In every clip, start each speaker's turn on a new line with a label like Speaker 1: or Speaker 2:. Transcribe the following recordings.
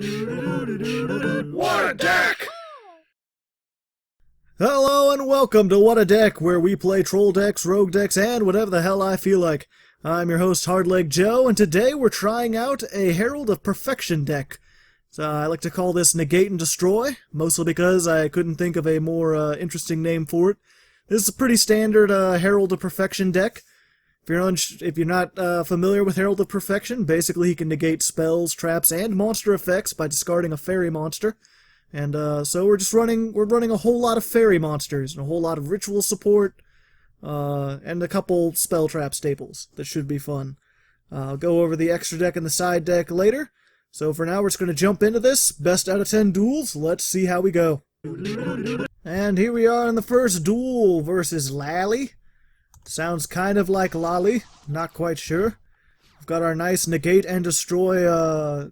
Speaker 1: What a deck!
Speaker 2: Hello and welcome to What a Deck, where we play troll decks, rogue decks, and whatever the hell I feel like. I'm your host, Hardleg Joe, and today we're trying out a Herald of Perfection deck. I like to call this Negate and Destroy, mostly because I couldn't think of a more interesting name for it. This is a pretty standard Herald of Perfection deck. If you're not familiar with Herald of Perfection, basically he can negate spells, traps, and monster effects by discarding a fairy monster. And so we're running a whole lot of fairy monsters and a whole lot of ritual support, and a couple spell trap staples that should be fun. I'll go over the extra deck and the side deck later. So for now we're just going to jump into this. Best out of 10 duels. Let's see how we go. And here we are in the first duel versus Lally. Sounds kind of like Lolly, not quite sure. We've got our nice Negate and Destroy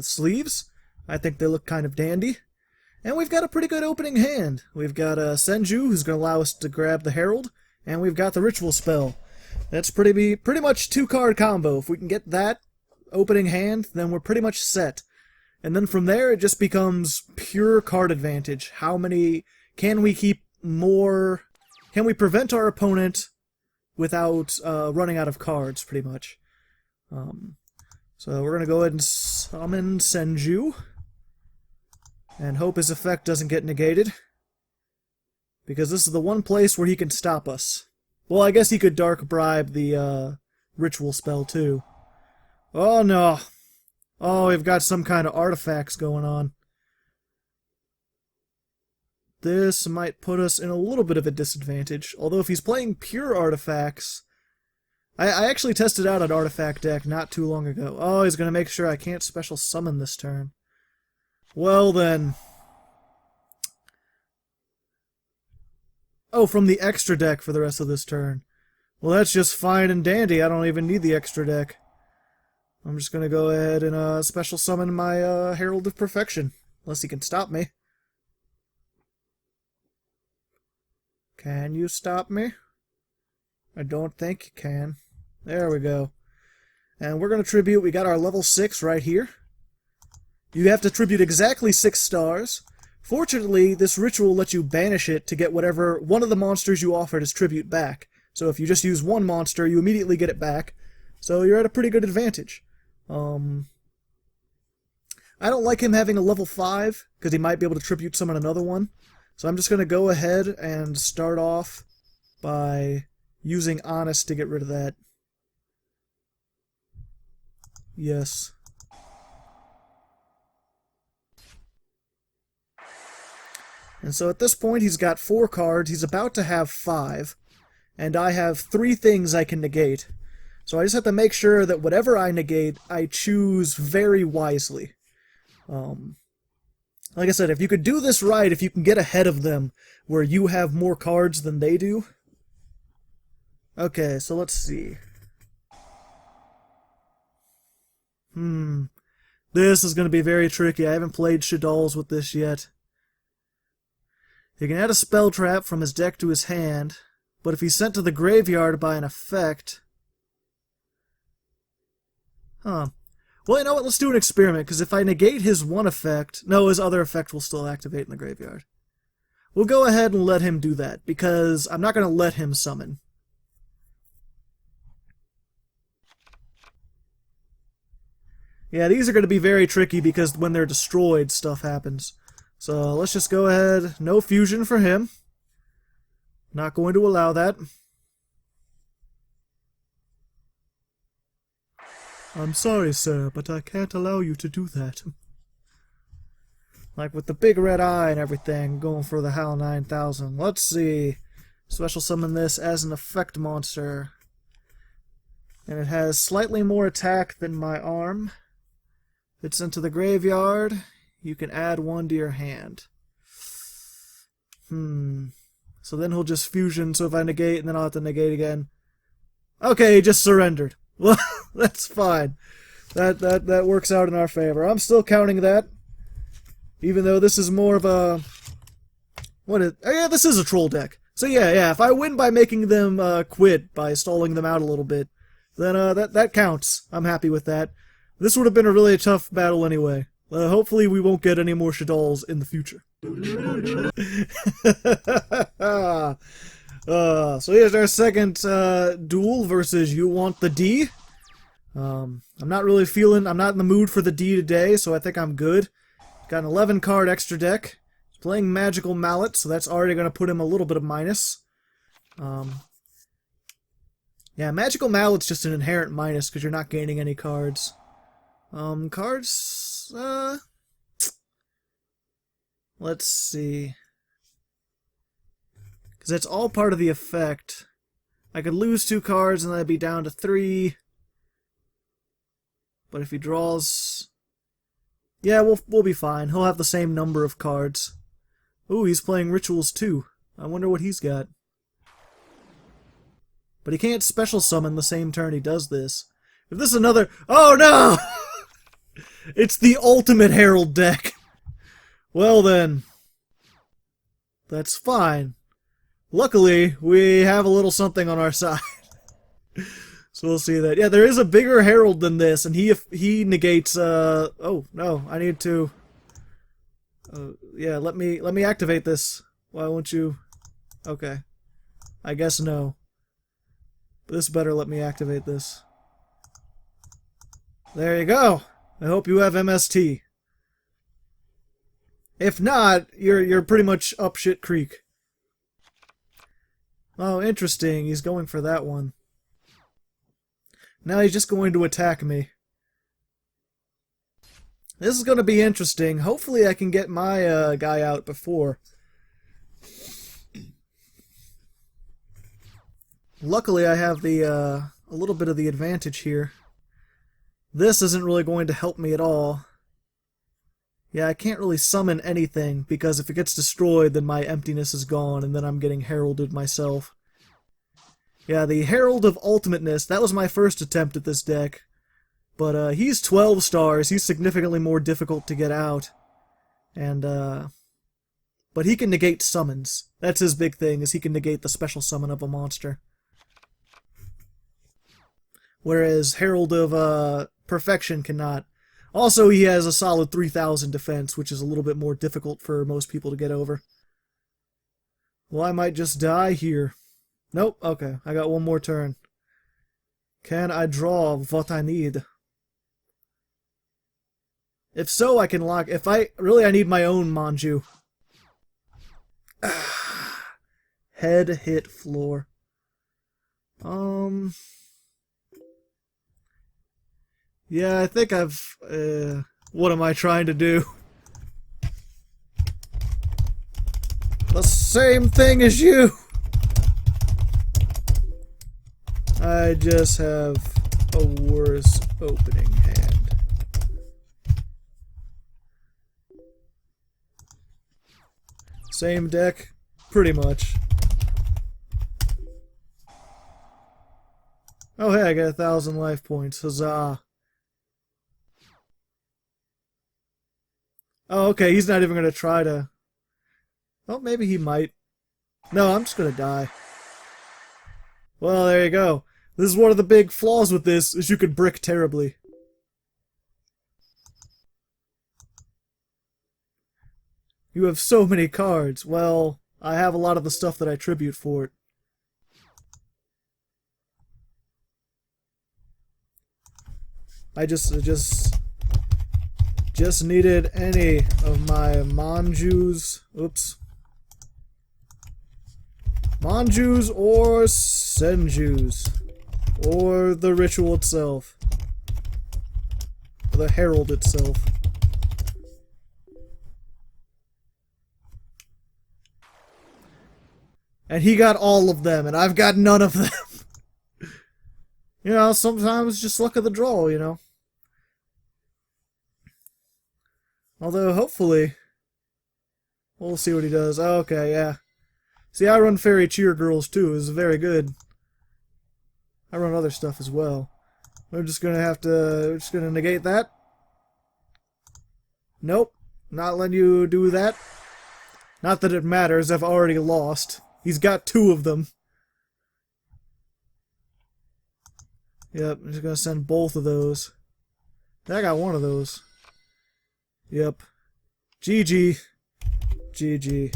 Speaker 2: sleeves. I think they look kind of dandy. And we've got a pretty good opening hand. We've got Senju, who's going to allow us to grab the Herald, and we've got the Ritual spell. That's pretty much two-card combo. If we can get that opening hand, then we're pretty much set. And then from there, it just becomes pure card advantage. How many... Can we keep more... Can we prevent our opponent without running out of cards, pretty much? So we're going to go ahead and summon Senju. And hope his effect doesn't get negated. Because this is the one place where he can stop us. Well, I guess he could Dark Bribe the Ritual spell, too. Oh, no. Oh, we've got some kind of artifacts going on. This might put us in a little bit of a disadvantage. Although if he's playing pure artifacts... I actually tested out an artifact deck not too long ago. Oh, he's going to make sure I can't special summon this turn. Well then... Oh, from the extra deck for the rest of this turn. Well, that's just fine and dandy. I don't even need the extra deck. I'm just going to go ahead and special summon my Herald of Perfection. Unless he can stop me. Can you stop me? I don't think you can. There we go. And we're going to tribute. We got our level 6 right here. You have to tribute exactly 6 stars. Fortunately, this ritual lets you banish it to get whatever one of the monsters you offered as tribute back. So if you just use one monster, you immediately get it back. So you're at a pretty good advantage. I don't like him having a level 5, because he might be able to tribute summon another one. So I'm just going to go ahead and start off by using Honest to get rid of that. Yes. And so at this point he's got 4 cards, he's about to have 5, and I have 3 things I can negate. So I just have to make sure that whatever I negate, I choose very wisely. Like I said, if you could do this right, if you can get ahead of them, where you have more cards than they do. Okay, so let's see. This is going to be very tricky. I haven't played Shadolls with this yet. He can add a spell trap from his deck to his hand, but if he's sent to the graveyard by an effect... Well, you know what? Let's do an experiment, because if I negate his one effect... No, his other effect will still activate in the graveyard. We'll go ahead and let him do that, because I'm not going to let him summon. Yeah, these are going to be very tricky, because when they're destroyed, stuff happens. So let's just go ahead. No fusion for him. Not going to allow that. I'm sorry, sir, but I can't allow you to do that. Like with the big red eye and everything, going for the HAL 9000. Let's see. Special summon this as an effect monster. And it has slightly more attack than my arm. If it's into the graveyard... You can add 1 to your hand. So then he'll just fusion, so if I negate, and then I'll have to negate again. Okay, he just surrendered. Well, that's fine. That works out in our favor. I'm still counting that. Even though this is more of a... Oh yeah, this is a troll deck. So yeah, if I win by making them quit, by stalling them out a little bit, then that counts. I'm happy with that. This would have been a really tough battle anyway. Hopefully we won't get any more Shaddolls in the future. So here's our second duel versus You Want the D. I'm not in the mood for the D today, so I think I'm good. Got an 11 card extra deck. He's playing Magical Mallet, so that's already going to put him a little bit of minus. Yeah, Magical Mallet's just an inherent minus because you're not gaining any cards. Let's see. Because it's all part of the effect. I could lose 2 cards and then I'd be down to 3. But if he draws... Yeah, we'll be fine. He'll have the same number of cards. Ooh, he's playing Rituals too. I wonder what he's got. But he can't special summon the same turn he does this. If this is another... Oh no! It's the ultimate Herald deck. Well then. That's fine. Luckily, we have a little something on our side. So we'll see that. Yeah, there is a bigger Herald than this, and he negates, oh, no, I need to... yeah, let me activate this. Why won't you... Okay. I guess no. But this better let me activate this. There you go! I hope you have MST. If not, you're pretty much up shit creek. Oh, interesting. He's going for that one. Now he's just going to attack me. This is going to be interesting. Hopefully I can get my guy out before. Luckily I have the a little bit of the advantage here. This isn't really going to help me at all. Yeah, I can't really summon anything, because if it gets destroyed, then my emptiness is gone, and then I'm getting heralded myself. Yeah, the Herald of Ultimateness, that was my first attempt at this deck. But he's 12 stars, he's significantly more difficult to get out. And, but he can negate summons. That's his big thing, is he can negate the special summon of a monster. Whereas Herald of Perfection cannot. Also, he has a solid 3,000 defense, which is a little bit more difficult for most people to get over. Well, I might just die here. Nope, okay, I got one more turn. Can I draw what I need? If so, I can lock... I need my own Manju. Head hit floor. Yeah, I think I've... what am I trying to do? The same thing as you! I just have a worse opening hand. Same deck? Pretty much. Oh hey, I got 1,000 life points. Huzzah. Oh, okay, he's not even going to try to... Oh, maybe he might. No, I'm just going to die. Well, there you go. This is one of the big flaws with this, is you can brick terribly. You have so many cards. Well, I have a lot of the stuff that I tribute for it. I just needed any of my Manjus. Oops. Manjus or Senjus. Or the ritual itself. Or the herald itself. And he got all of them, and I've got none of them. You know, sometimes just luck of the draw, you know. Although, hopefully, we'll see what he does. Oh, okay, yeah. See, I run Fairy Cheer Girls, too. It's very good. I run other stuff as well. We're just gonna negate that. Nope. Not letting you do that. Not that it matters, I've already lost. He's got 2 of them. Yep, I'm just gonna send both of those. I got one of those. Yep. GG. GG.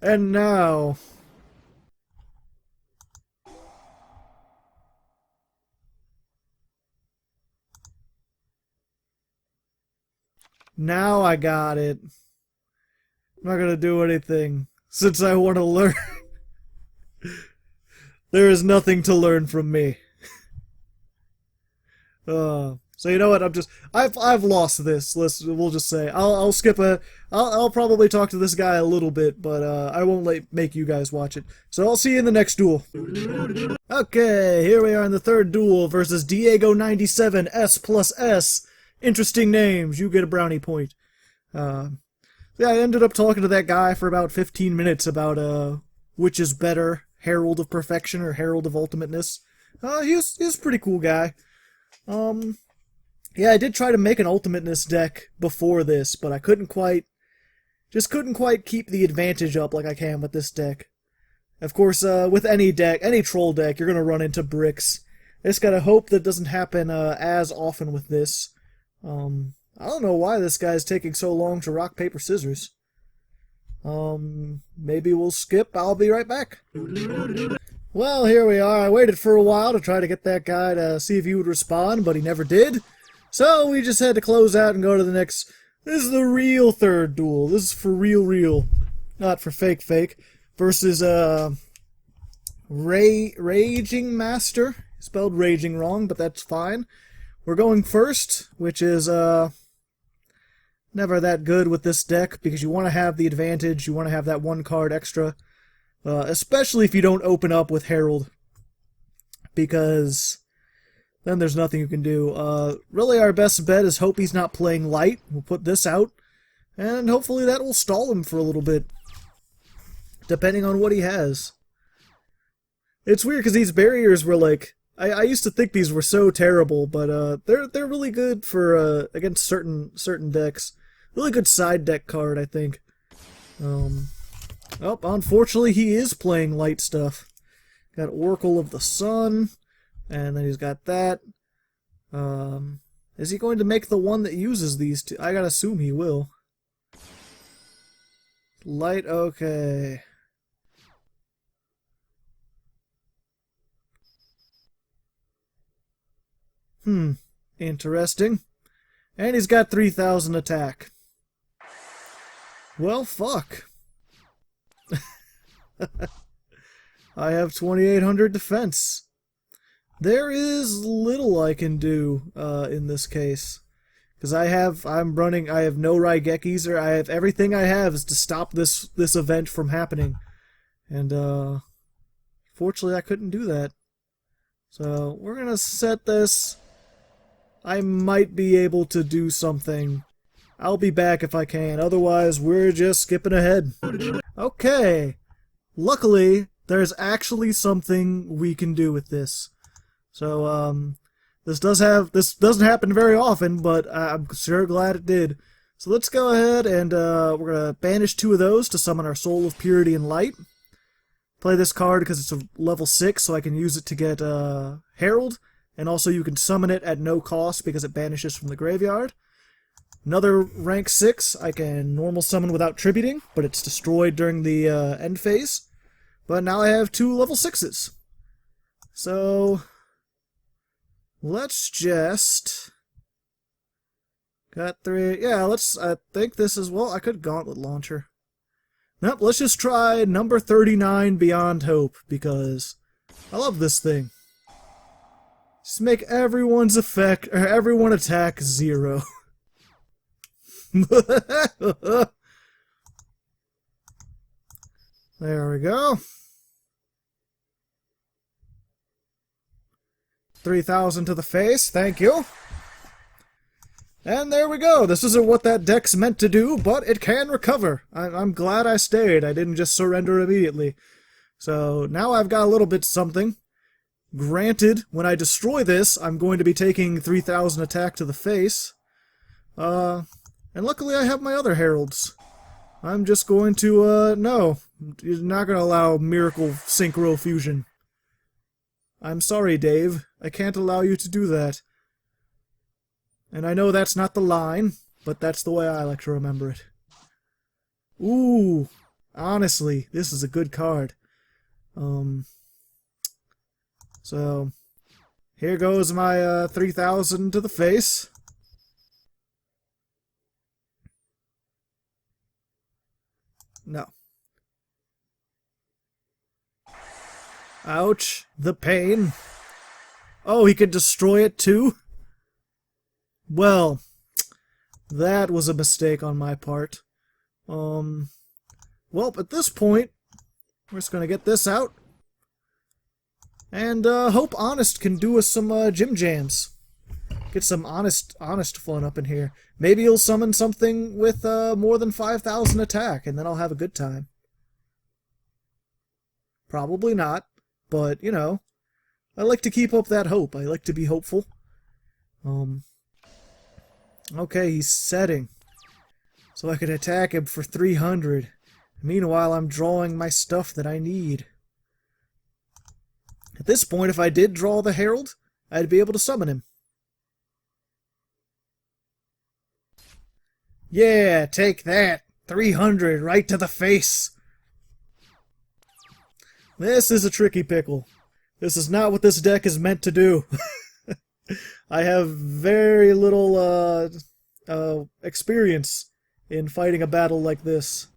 Speaker 2: And now... Now I got it. I'm not gonna do anything, since I want to learn. There is nothing to learn from me. So you know what? I've lost this. We'll just say I'll skip I'll probably talk to this guy a little bit, but I won't make you guys watch it. So I'll see you in the next duel. Okay, here we are in the third duel versus Diego 97 S+S. Interesting names. You get a brownie point. Yeah, I ended up talking to that guy for about 15 minutes about which is better, Herald of Perfection or Herald of Ultimateness. He was a pretty cool guy. Yeah, I did try to make an Ultimateness deck before this, but I couldn't quite keep the advantage up like I can with this deck. Of course, with any troll deck, you're gonna run into bricks. I just gotta hope that doesn't happen as often with this. I don't know why this guy's taking so long to rock, paper, scissors. Maybe we'll skip. I'll be right back. Well, here we are. I waited for a while to try to get that guy to see if he would respond, but he never did. So we just had to close out and go to the next. This is the real third duel. This is for real. Not for fake. Versus, Raging Master. Spelled raging wrong, but that's fine. We're going first, which is, never that good with this deck, because you want to have the advantage, you want to have that one card extra, especially if you don't open up with Herald, because then there's nothing you can do. Really our best bet is hope he's not playing light. We'll put this out, and hopefully that will stall him for a little bit, depending on what he has. It's weird, because these barriers were like, I used to think these were so terrible, but they're really good for against certain decks. Really good side deck card, I think. Oh, unfortunately, he is playing light stuff. Got Oracle of the Sun, and then he's got that. Is he going to make the one that uses these two? I gotta assume he will. Light, okay. Interesting. And he's got 3,000 attack. Well, fuck. I have 2,800 defense. There is little I can do in this case. Because I have no Raigekis, or everything I have is to stop this event from happening. And fortunately I couldn't do that. So we're gonna set this. I might be able to do something. I'll be back if I can, otherwise we're just skipping ahead. Okay. Luckily, there's actually something we can do with this. So, this doesn't happen very often, but I'm sure glad it did. So let's go ahead and we're gonna banish 2 of those to summon our Soul of Purity and Light. Play this card because it's a level 6, so I can use it to get Herald. And also you can summon it at no cost because it banishes from the graveyard. Another rank 6, I can normal summon without tributing, but it's destroyed during the end phase. But now I have 2 level 6s. So let's just... Got 3... Yeah, I think this is... Well, I could Gauntlet Launcher. Nope, let's just try number 39, Beyond Hope, because I love this thing. Just make everyone's everyone attack 0. There we go. 3,000 to the face, thank you. And there we go. This isn't what that deck's meant to do, but it can recover. I'm glad I stayed. I didn't just surrender immediately. So now I've got a little bit something. Granted, when I destroy this, I'm going to be taking 3,000 attack to the face. And luckily I have my other heralds. I'm just going to, no. You're not gonna allow miracle synchro fusion. I'm sorry, Dave. I can't allow you to do that. And I know that's not the line, but that's the way I like to remember it. Ooh, honestly, this is a good card. So, here goes my 3,000 to the face. No. Ouch, the pain. Oh, he could destroy it too? Well, that was a mistake on my part. Well, at this point, we're just gonna get this out. And, hope Honest can do us some, gym jams. Get some honest fun up in here. Maybe he'll summon something with, more than 5,000 attack, and then I'll have a good time. Probably not, but, you know, I like to keep up that hope. I like to be hopeful. Okay, he's setting. So I can attack him for 300. Meanwhile, I'm drawing my stuff that I need. At this point, if I did draw the Herald, I'd be able to summon him. Yeah, take that! 300 right to the face! This is a tricky pickle. This is not what this deck is meant to do. I have very little experience in fighting a battle like this.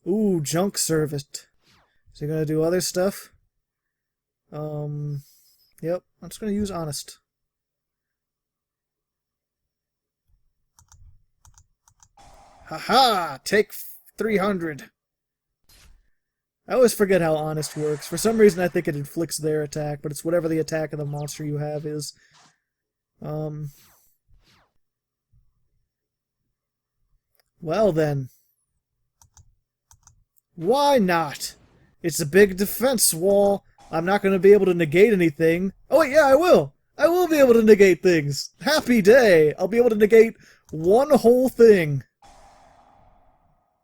Speaker 2: Ooh, junk servant. Is he gonna do other stuff? Yep, I'm just gonna use Honest. Haha! Take 300! I always forget how Honest works. For some reason I think it inflicts their attack, but it's whatever the attack of the monster you have is. Well then. Why not? It's a big defense wall. I'm not going to be able to negate anything. Oh wait, yeah, I will! I will be able to negate things! Happy day! I'll be able to negate one whole thing.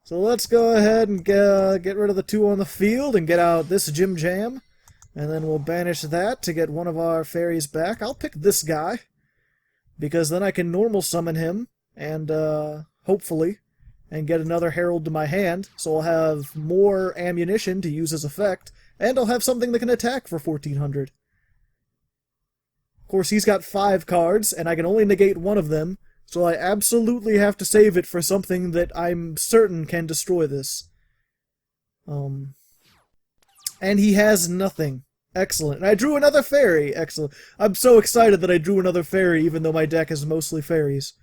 Speaker 2: So let's go ahead and get rid of the 2 on the field and get out this Gym Jam. And then we'll banish that to get one of our fairies back. I'll pick this guy, because then I can normal summon him, and hopefully, and get another Herald to my hand, so I'll have more ammunition to use as effect, and I'll have something that can attack for 1,400. Of course, he's got 5 cards, and I can only negate one of them, so I absolutely have to save it for something that I'm certain can destroy this. And he has nothing. Excellent. And I drew another fairy. Excellent. I'm so excited that I drew another fairy, even though my deck is mostly fairies.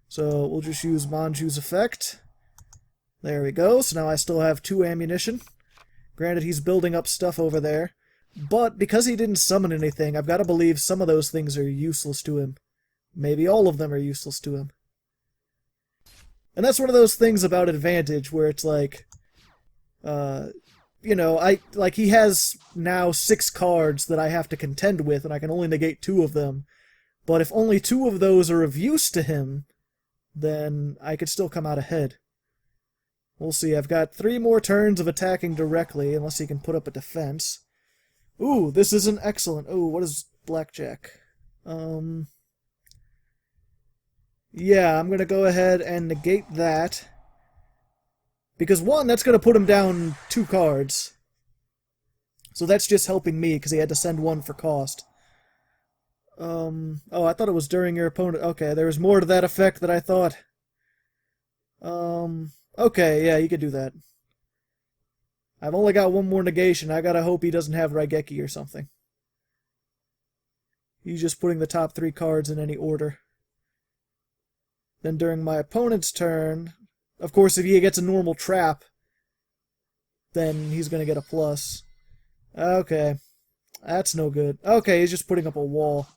Speaker 2: So we'll just use Manju's effect. There we go. So now I still have 2 ammunition. Granted, he's building up stuff over there. But because he didn't summon anything, I've got to believe some of those things are useless to him. Maybe all of them are useless to him. And that's one of those things about Advantage where it's like, you know, he has now 6 cards that I have to contend with, and I can only negate 2 of them. But if only 2 of those are of use to him, then I could still come out ahead. We'll see. I've got 3 more turns of attacking directly, unless he can put up a defense. Ooh, this isn't excellent. Ooh, what is Blackjack? Yeah, I'm gonna go ahead and negate that. Because 1, that's gonna put him down 2 cards. So that's just helping me, because he had to send 1 for cost. Oh, I thought it was during your opponent. Okay, there was more to that effect than I thought. Okay, yeah, you could do that. I've only got 1 more negation. I gotta hope he doesn't have Raigeki or something. He's just putting the top 3 cards in any order. Then during my opponent's turn, of course, if he gets a normal trap, then he's gonna get a plus. Okay. That's no good. Okay, he's just putting up a wall.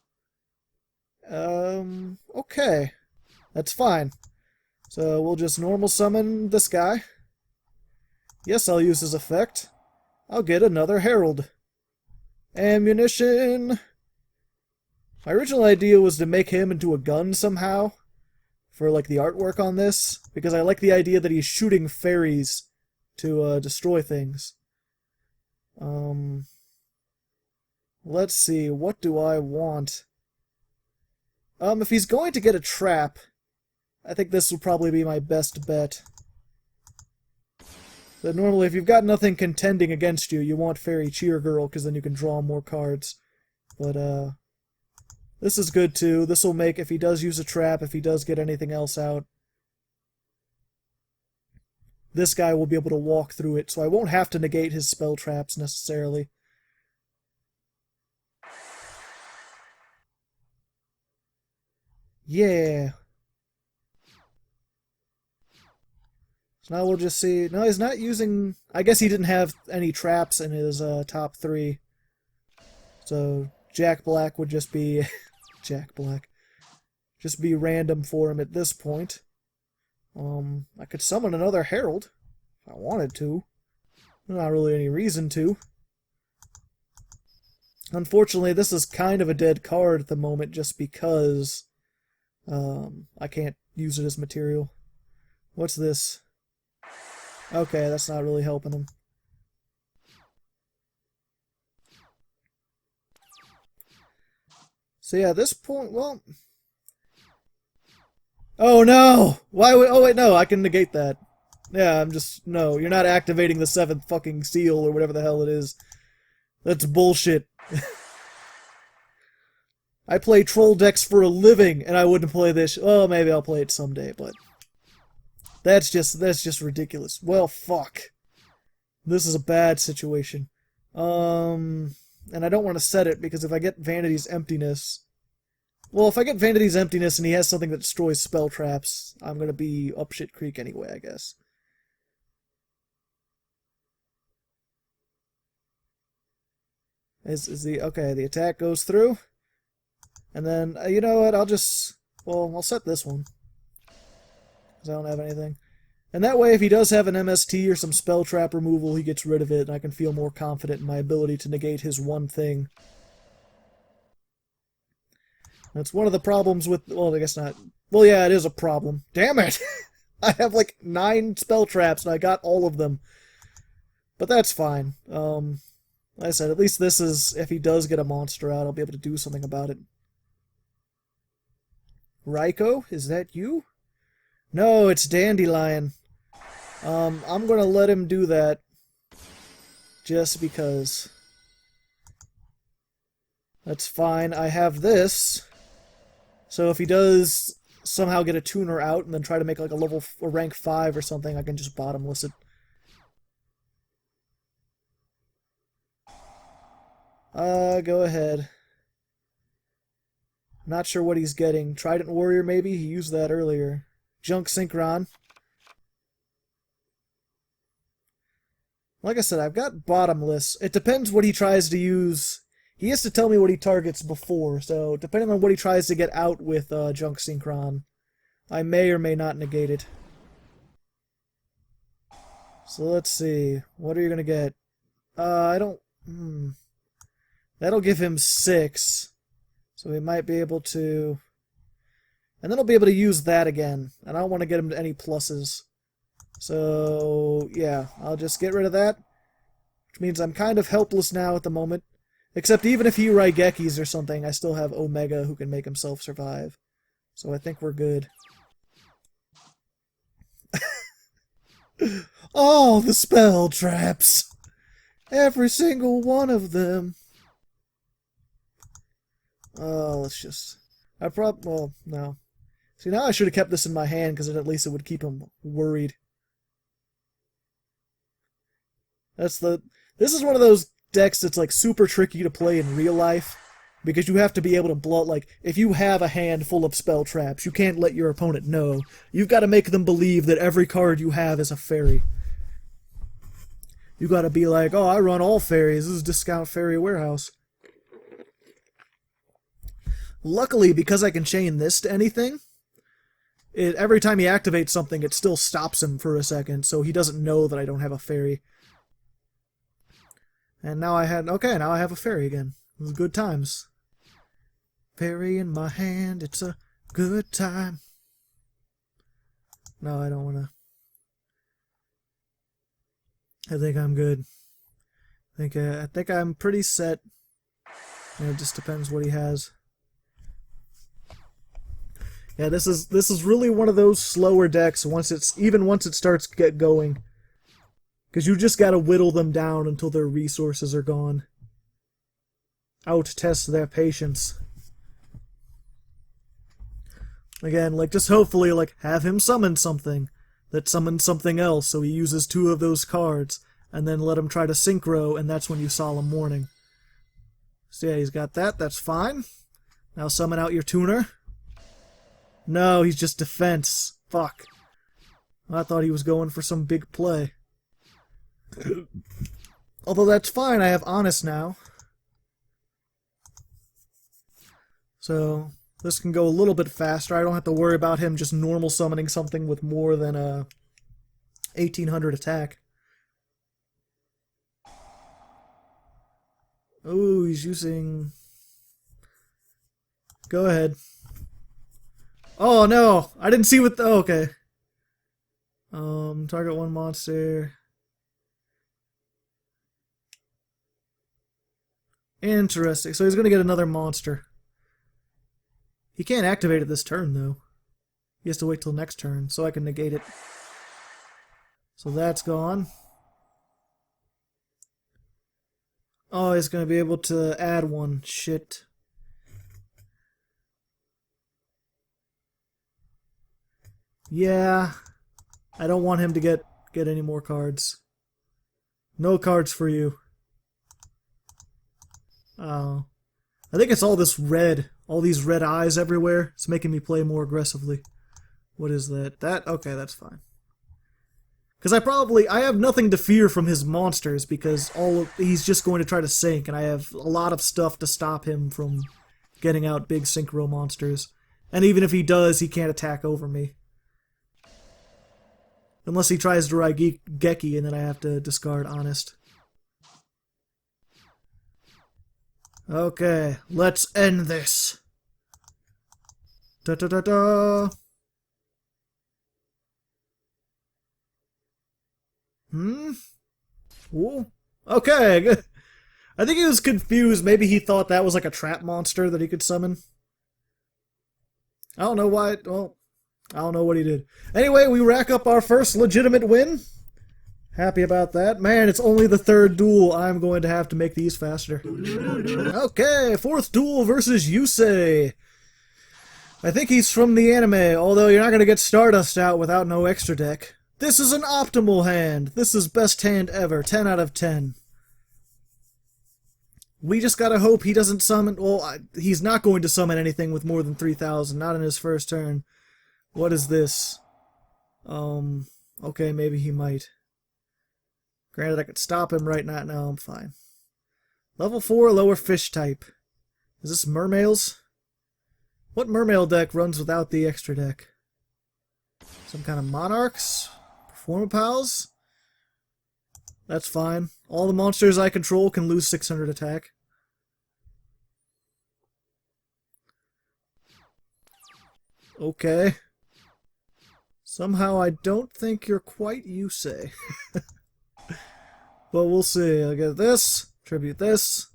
Speaker 2: Okay. That's fine. So we'll just normal summon this guy. Yes, I'll use his effect. I'll get another Herald. Ammunition! My original idea was to make him into a gun somehow, for like the artwork on this, because I like the idea that he's shooting fairies to destroy things. Let's see, what do I want? If he's going to get a trap, I think this will probably be my best bet. But normally, if you've got nothing contending against you, you want Fairy Cheer Girl, because then you can draw more cards. But, this is good, too. This will make, if he does use a trap, if he does get anything else out, this guy will be able to walk through it, so I won't have to negate his spell traps, necessarily. Yeah. So now we'll just see. No, he's not using... I guess he didn't have any traps in his top 3. So Jack Black would just be... Jack Black. Just be random for him at this point. I could summon another Herald if I wanted to. Not really any reason to. Unfortunately, this is kind of a dead card at the moment just because I can't use it as material. What's this? Okay, that's not really helping him. So yeah, at this point, well... Oh no! Why would... Oh wait, no, I can negate that. Yeah, I'm just... No, you're not activating the 7th fucking seal or whatever the hell it is. That's bullshit. I play troll decks for a living, and I wouldn't play this. Oh, maybe I'll play it someday, but... That's just ridiculous. Well, fuck. This is a bad situation. And I don't want to set it, because if I get Vanity's Emptiness... Well, if I get Vanity's Emptiness and he has something that destroys spell traps, I'm gonna be up shit creek anyway, I guess. Is the... Okay, the attack goes through. And then, you know what, I'll just... Well, I'll set this one. Because I don't have anything. And that way, if he does have an MST or some spell trap removal, he gets rid of it, and I can feel more confident in my ability to negate his one thing. That's one of the problems with... Well, I guess not. Well, yeah, it is a problem. Damn it! I have like 9 spell traps, and I got all of them. But that's fine. Like I said, at least this is... If he does get a monster out, I'll be able to do something about it. Raiko, is that you? No, it's Dandelion. I'm gonna let him do that. Just because. That's fine. I have this. So if he does somehow get a tuner out and then try to make like a rank 5 or something, I can just bottomless it. Go ahead. Not sure what he's getting. Trident Warrior, maybe? He used that earlier. Junk Synchron. Like I said, I've got bottomless. It depends what he tries to use. He has to tell me what he targets before, so depending on what he tries to get out with Junk Synchron, I may or may not negate it. So let's see. What are you going to get? I don't... That'll give him 6. So he might be able to... And then I'll be able to use that again. And I don't want to get him to any pluses. So, yeah. I'll just get rid of that. Which means I'm kind of helpless now at the moment. Except even if he Raigekis or something, I still have Omega who can make himself survive. So I think we're good. All the spell traps! Every single one of them! Oh, let's just... well, no. See, now I should have kept this in my hand, because at least it would keep him worried. This is one of those decks that's, like, super tricky to play in real life, because you have to be able to blow... Like, if you have a hand full of spell traps, you can't let your opponent know. You've got to make them believe that every card you have is a fairy. You got to be like, oh, I run all fairies. This is Discount Fairy Warehouse. Luckily, because I can chain this to anything, every time he activates something, it still stops him for a second, so he doesn't know that I don't have a fairy. And now I have a fairy again. It was good times. Fairy in my hand, it's a good time. No, I don't want to. I think I'm good. I think I'm pretty set. And it just depends what he has. Yeah, this is really one of those slower decks once it starts to get going. Because you just gotta whittle them down until their resources are gone. Out-test their patience. Again, like, just hopefully, like, have him summon something that summons something else, so he uses 2 of those cards, and then let him try to synchro, and that's when you Solemn Warning. So yeah, he's got that, that's fine. Now summon out your tuner. No, he's just defense. Fuck. I thought he was going for some big play. Although that's fine, I have Honest now. So, this can go a little bit faster. I don't have to worry about him just normal summoning something with more than a 1800 attack. Oh, he's using... Go ahead. Oh, no! I didn't see what the... Oh, okay. Target 1 monster. Interesting. So he's gonna get another monster. He can't activate it this turn, though. He has to wait till next turn, so I can negate it. So that's gone. Oh, he's gonna be able to add 1. Shit. Yeah. I don't want him to get any more cards. No cards for you. Oh. I think it's all this red. All these red eyes everywhere. It's making me play more aggressively. What is that? Okay, that's fine. Because I have nothing to fear from his monsters because he's just going to try to sync, and I have a lot of stuff to stop him from getting out big synchro monsters. And even if he does, he can't attack over me. Unless he tries to Raigeki, and then I have to discard Honest. Okay, let's end this. Da-da-da-da. Ooh. Okay, good. I think he was confused. Maybe he thought that was like a trap monster that he could summon. I don't know why. Well, I don't know what he did. Anyway, we rack up our first legitimate win. Happy about that. Man, it's only the 3rd duel. I'm going to have to make these faster. Okay, 4th duel versus Yusei. I think he's from the anime, although you're not going to get Stardust out without no extra deck. This is an optimal hand. This is best hand ever. 10 out of 10. We just gotta hope he doesn't summon... Well, he's not going to summon anything with more than 3,000. Not in his first turn. What is this? Okay, maybe he might. Granted, I could stop him right now. No, I'm fine. Level 4, lower fish type. Is this Mermails? What Mermail deck runs without the extra deck? Some kind of Monarchs? Performapals? That's fine. All the monsters I control can lose 600 attack. Okay. Somehow I don't think you're quite Yusei. But we'll see. I'll get this, tribute this,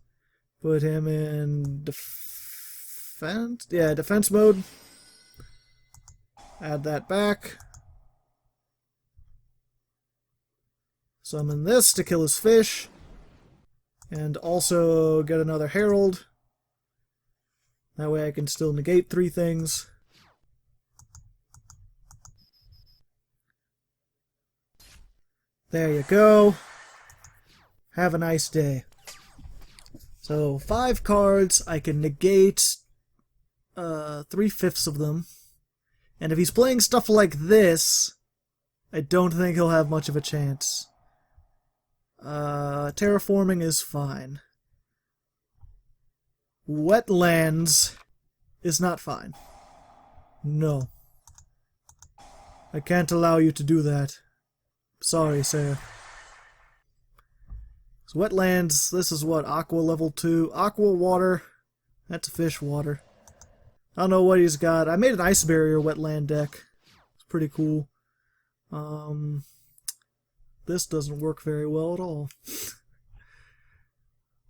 Speaker 2: put him in defense. Yeah, defense mode. Add that back. Summon this to kill his fish. And also get another Herald. That way I can still negate 3 things. There you go. Have a nice day. So, 5 cards, I can negate 3/5 of them. And if he's playing stuff like this, I don't think he'll have much of a chance. Terraforming is fine. Wetlands is not fine. No. I can't allow you to do that. Sorry, sir. So wetlands, this is what? Aqua level 2. Aqua water. That's fish water. I don't know what he's got. I made an ice barrier wetland deck. It's pretty cool. This doesn't work very well at all.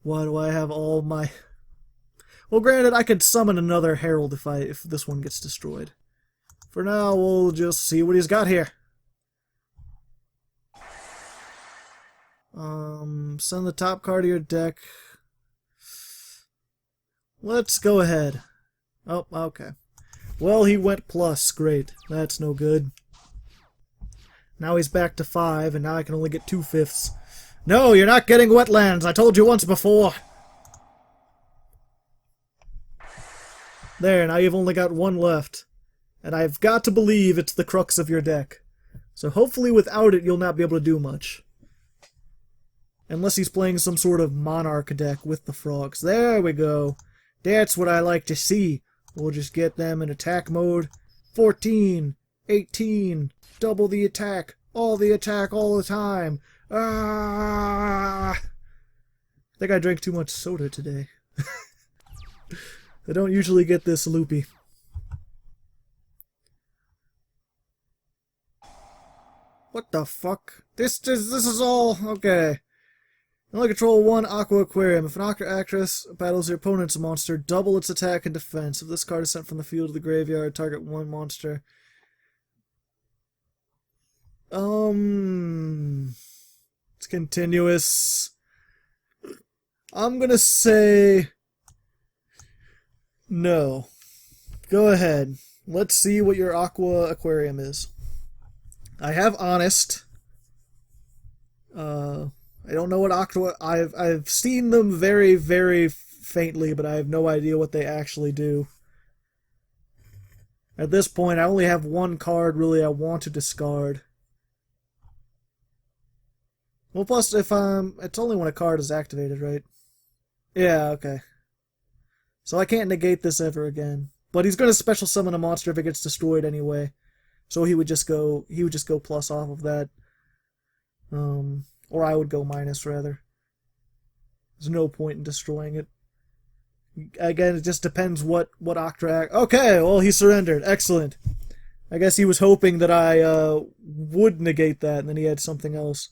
Speaker 2: Why do I have all my... Well, granted, I could summon another Herald if this one gets destroyed. For now, we'll just see what he's got here. Send the top card of your deck. Let's go ahead. Oh, okay. Well, he went plus. Great. That's no good. Now he's back to 5, and now I can only get 2/5. No, you're not getting wetlands. I told you once before. There, now you've only got 1 left. And I've got to believe it's the crux of your deck. So hopefully without it, you'll not be able to do much. Unless he's playing some sort of Monarch deck with the frogs. There we go. That's what I like to see. We'll just get them in attack mode. 14, 18, double the attack, all the time. Ah! I think I drank too much soda today. I don't usually get this loopy. What the fuck? This is all... Okay. You only control 1 Aqua Aquarium. If an Aqua Actress battles your opponent's monster, double its attack and defense. If this card is sent from the field to the graveyard, target 1 monster. It's continuous. I'm gonna say... No. Go ahead. Let's see what your Aqua Aquarium is. I have Honest. I don't know what Aqua... I've seen them very, very faintly, but I have no idea what they actually do. At this point, I only have 1 card, really, I want to discard. Well, plus, if it's only when a card is activated, right? Yeah, okay. So I can't negate this ever again. But he's going to special summon a monster if it gets destroyed anyway. So he would just go plus off of that. Or I would go minus, rather. There's no point in destroying it. Again, it just depends what Octrack... Okay, well, he surrendered. Excellent. I guess he was hoping that I would negate that, and then he had something else.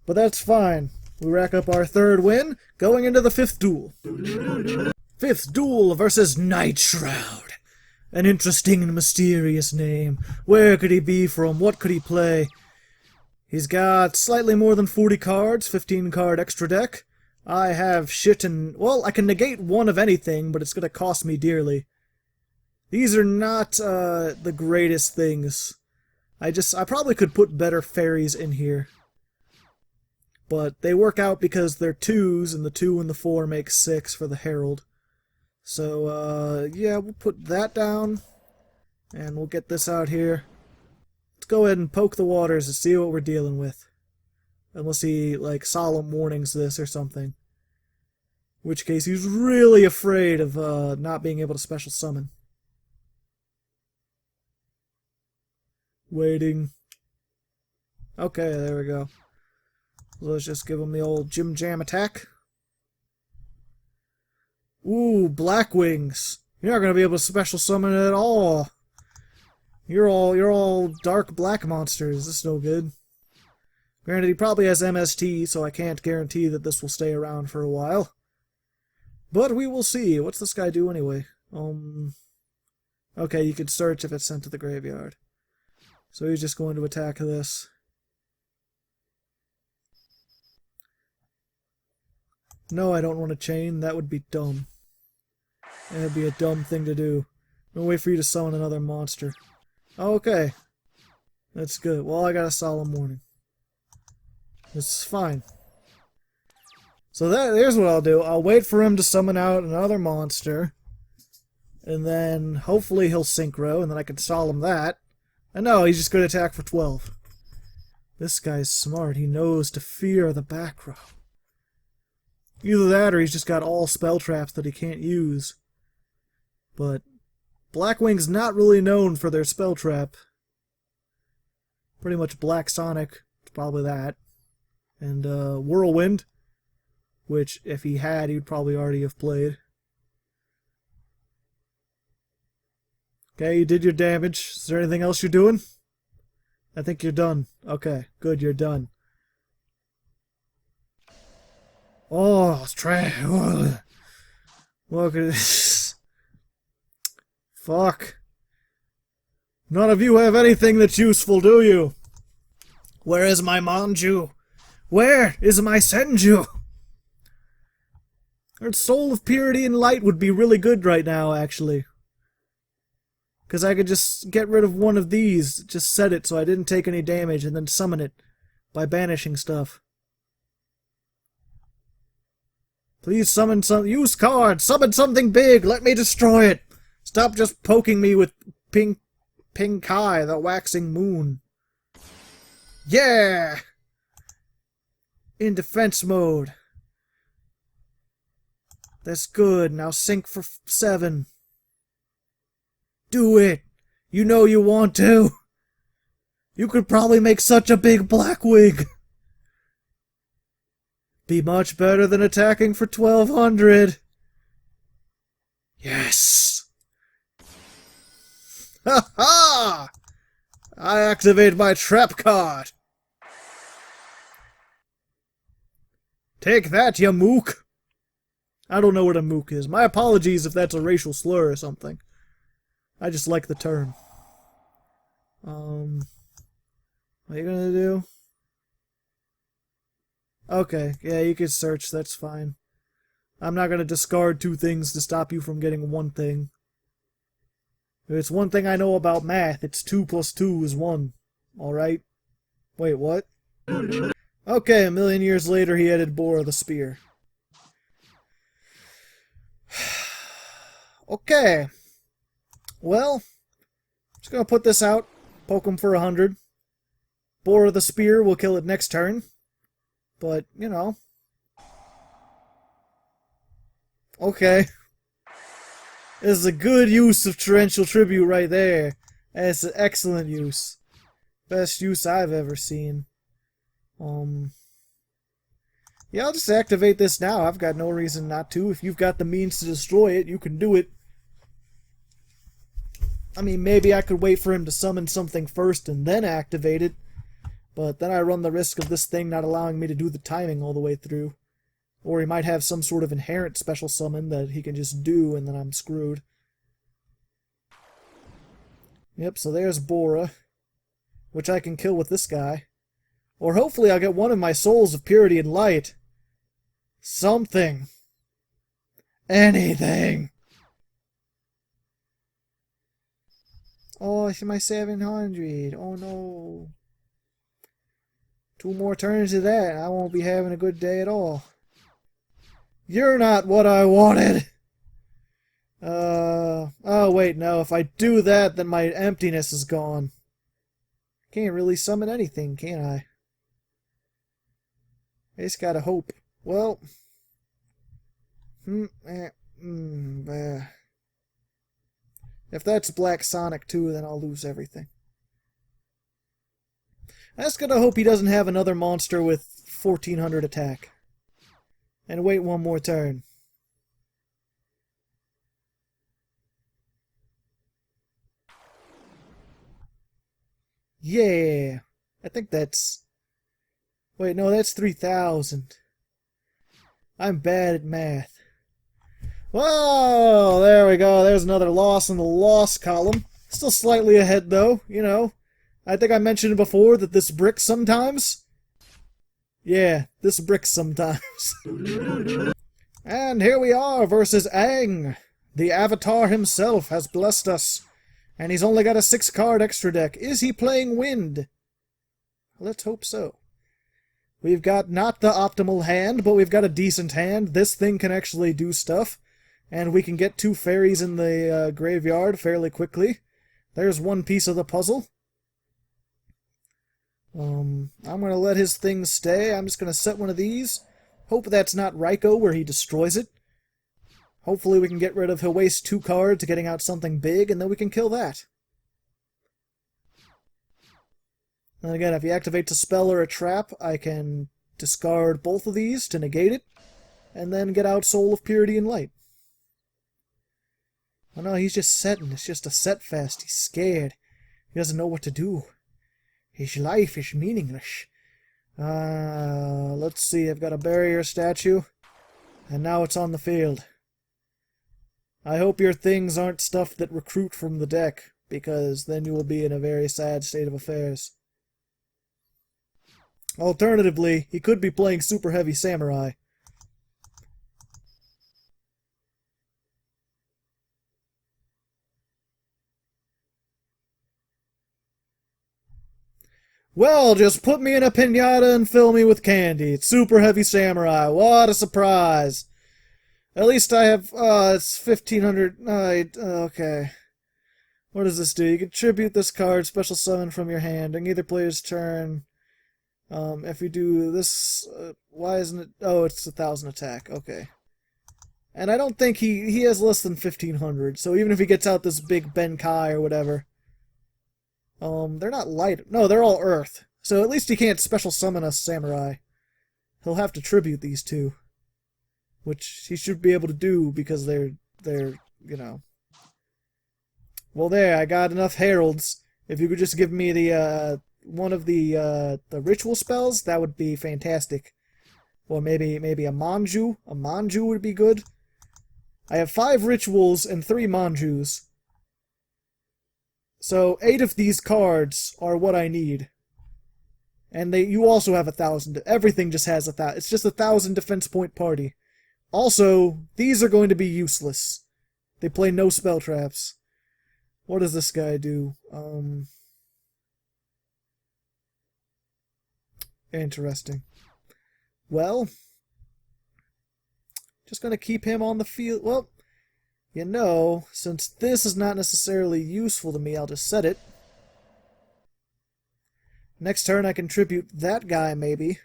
Speaker 2: But that's fine. We rack up our 3rd win, going into the 5th duel. 5th duel versus Night Shroud. An interesting and mysterious name. Where could he be from? What could he play? He's got slightly more than 40 cards, 15 card extra deck. I have shit and... Well, I can negate 1 of anything, but it's going to cost me dearly. These are not the greatest things. I probably could put better fairies in here. But they work out because they're 2s, and the 2 and the 4 make 6 for the Herald. So, yeah, we'll put that down, and we'll get this out here. Let's go ahead and poke the waters and see what we're dealing with. Unless he, like, solemn warnings this or something. In which case, he's really afraid of not being able to special summon. Waiting. Okay, there we go. Let's just give him the old Jim Jam attack. Ooh, Black Wings. You're not going to be able to special summon it at all. You're all dark black monsters. This is no good. Granted, he probably has MST, so I can't guarantee that this will stay around for a while. But we will see. What's this guy do anyway? Okay, you can search if it's sent to the graveyard. So he's just going to attack this. No, I don't want to chain. That would be dumb. That would be a dumb thing to do. I'm gonna wait for you to summon another monster. Okay. That's good. Well, I got a solemn warning. This is fine. So there's what I'll do. I'll wait for him to summon out another monster. And then hopefully he'll synchro, and then I can solemn that. And no, he's just going to attack for 12. This guy's smart. He knows to fear the back row. Either that or he's just got all spell traps that he can't use. But Blackwing's not really known for their spell trap. Pretty much Black Sonic, probably that. And Whirlwind, which if he had, he'd probably already have played. Okay, you did your damage. Is there anything else you're doing? I think you're done. Okay, good, you're done. Oh, trash. Look at this. Fuck. None of you have anything that's useful, do you? Where is my manju? Where is my senju? Our soul of purity and light would be really good right now, actually. Because I could just get rid of one of these, just set it so I didn't take any damage, and then summon it by banishing stuff. Please summon some. Use card! Summon something big! Let me destroy it! Stop just poking me with Pink Eye, the waxing moon. Yeah! In defense mode. That's good. Now sink for 7. Do it! You know you want to! You could probably make such a big black wig! Be much better than attacking for 1200! Yes! Ha ha! I activate my trap card! Take that, ya mook! I don't know what a mook is. My apologies if that's a racial slur or something. I just like the term. What are you gonna do? Okay, yeah, you can search, that's fine. I'm not gonna discard 2 things to stop you from getting 1 thing. If it's one thing I know about math, it's 2 plus 2 is 1. Alright? Wait, what? Okay, a million years later he added Bora the Spear. Okay. Well, just gonna put this out, poke him for 100. Bora the Spear will kill it next turn. But, you know. Okay. This is a good use of Torrential Tribute right there. That's an excellent use. Best use I've ever seen. Yeah, I'll just activate this now. I've got no reason not to. If you've got the means to destroy it, you can do it. I mean, maybe I could wait for him to summon something first and then activate it. But then I run the risk of this thing not allowing me to do the timing all the way through. Or he might have some sort of inherent special summon that he can just do and then I'm screwed. Yep, so there's Bora, which I can kill with this guy. Or hopefully I'll get one of my souls of purity and light. Something. Anything. Oh, it's my 700. Oh no. 2 more turns of that and I won't be having a good day at all. You're not what I wanted! Oh wait, no, if I do that, then my emptiness is gone. Can't really summon anything, can I? I just gotta hope. Well... If that's Black Sonic too, then I'll lose everything. I just gotta hope he doesn't have another monster with 1400 attack. And wait 1 more turn. Yeah! I think that's... Wait, no, that's 3,000. I'm bad at math. Whoa! There we go. There's another loss in the loss column. Still slightly ahead, though. You know. I think I mentioned before that this bricks sometimes. Yeah, this bricks sometimes. And here we are versus Aang. The Avatar himself has blessed us. And he's only got a 6-card extra deck. Is he playing Wind? Let's hope so. We've got not the optimal hand, but we've got a decent hand. This thing can actually do stuff. And we can get 2 fairies in the graveyard fairly quickly. There's 1 piece of the puzzle. I'm going to let his thing stay. I'm just going to set one of these. Hope that's not Raiko where he destroys it. Hopefully we can get rid of... He'll waste 2 cards to getting out something big, and then we can kill that. And again, if he activates a spell or a trap, I can discard both of these to negate it, and then get out Soul of Purity and Light. Oh no, he's just setting. It's just a set fest. He's scared. He doesn't know what to do. His life is meaningless. Let's see. I've got a barrier statue. And now it's on the field. I hope your things aren't stuff that recruit from the deck, because then you will be in a very sad state of affairs. Alternatively, he could be playing Super Heavy Samurai. Well, just put me in a piñata and fill me with candy. It's Super Heavy Samurai. What a surprise. At least I have, it's 1500, okay. What does this do? You can tribute this card, special summon from your hand, during either player's turn. If you do this, why isn't it, oh, it's 1000 attack, okay. And I don't think he has less than 1500, so even if he gets out this big Benkai or whatever, they're not light, no, they're all earth, so at least he can't special summon a samurai. He'll have to tribute these two, which he should be able to do because they're, you know. Well, there, I got enough heralds. If you could just give me the, one of the ritual spells, that would be fantastic. Or maybe a manju. A manju would be good. I have 5 rituals and 3 manjus. So 8 of these cards are what I need. And you also have 1000. Everything just has 1000. It's just 1000 defense point party. Also, these are going to be useless. They play no spell traps. What does this guy do? Interesting. Well, just gonna keep him on the field. Well, you know, since this is not necessarily useful to me, I'll just set it. Next turn I can tribute that guy, maybe.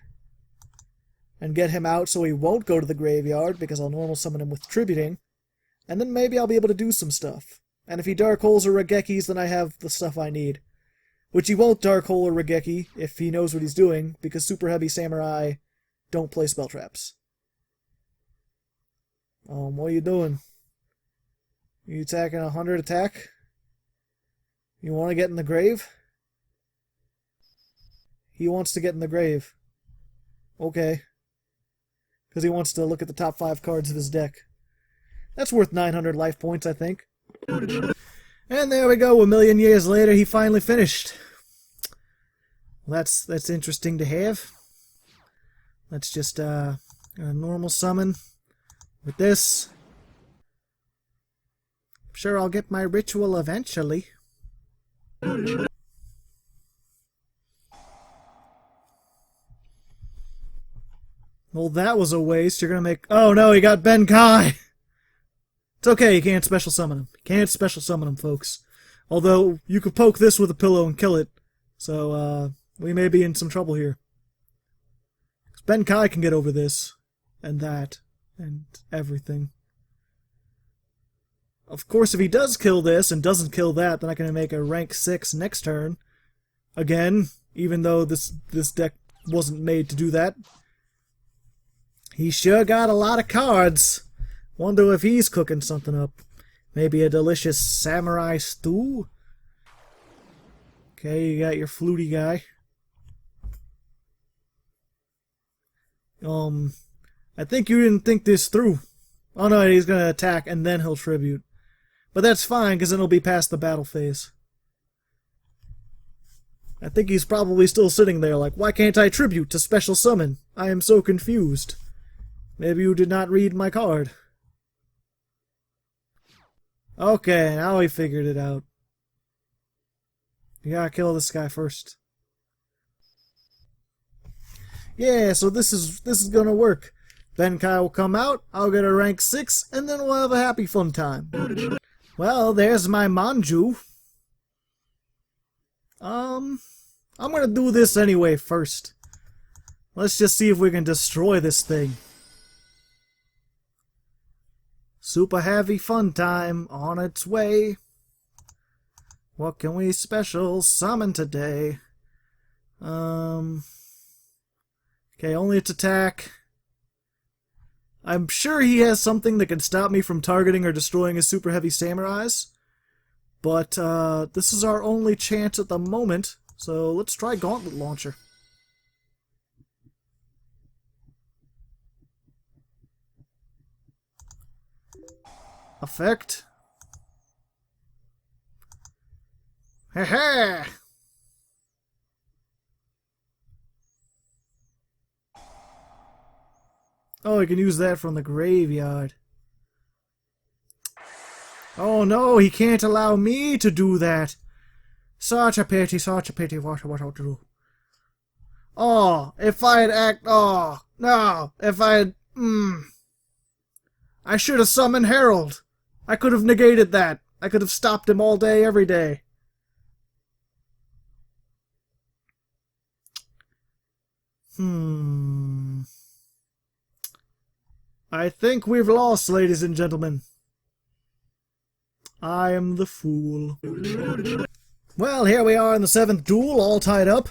Speaker 2: And get him out so he won't go to the graveyard, because I'll normal summon him with tributing. And then maybe I'll be able to do some stuff. And if he Dark Holes or Regekis, then I have the stuff I need. Which he won't Dark Hole or Regeki if he knows what he's doing, because Super Heavy Samurai don't play spell traps. What are you doing? You attacking 100 attack? You want to get in the grave? He wants to get in the grave. Okay. Because he wants to look at the top 5 cards of his deck. That's worth 900 life points, I think. And there we go, a million years later, he finally finished. Well, that's interesting to have. Let's just, a normal summon with this. I'm sure I'll get my ritual eventually. Well, that was a waste. You're gonna make... Oh no, he got Benkai! It's okay, you can't special summon him. You can't special summon him, folks. Although, you could poke this with a pillow and kill it. So, we may be in some trouble here. Benkai can get over this. And that. And everything. Of course, if he does kill this and doesn't kill that, then I can make a rank 6 next turn. Again, even though this deck wasn't made to do that. He sure got a lot of cards. Wonder if he's cooking something up. Maybe a delicious samurai stew? Okay, you got your fluty guy. I think you didn't think this through. Oh no, he's gonna attack and then he'll tribute. But that's fine, because then he'll be past the battle phase. I think he's probably still sitting there like, why can't I tribute to special summon? I am so confused. Maybe you did not read my card. Okay, now he figured it out. You gotta kill this guy first. Yeah, so this is gonna work. Benkai will come out, I'll get a rank 6, and then we'll have a happy fun time. Well, there's my Manju. I'm gonna do this anyway first. Let's just see if we can destroy this thing. Super heavy fun time on its way. What can we special summon today? Okay, only its attack. I'm sure he has something that can stop me from targeting or destroying his super heavy samurais. But this is our only chance at the moment, so let's try Gauntlet Launcher. Effect. Ha. Oh, I can use that from the graveyard. Oh no, he can't allow me to do that. Such a pity, what I'll do. Oh, if I had oh, no, if I had, I should have summoned Herald. I could have negated that. I could have stopped him all day, every day. I think we've lost, ladies and gentlemen. I am the fool. Well, here we are in the 7th duel, all tied up.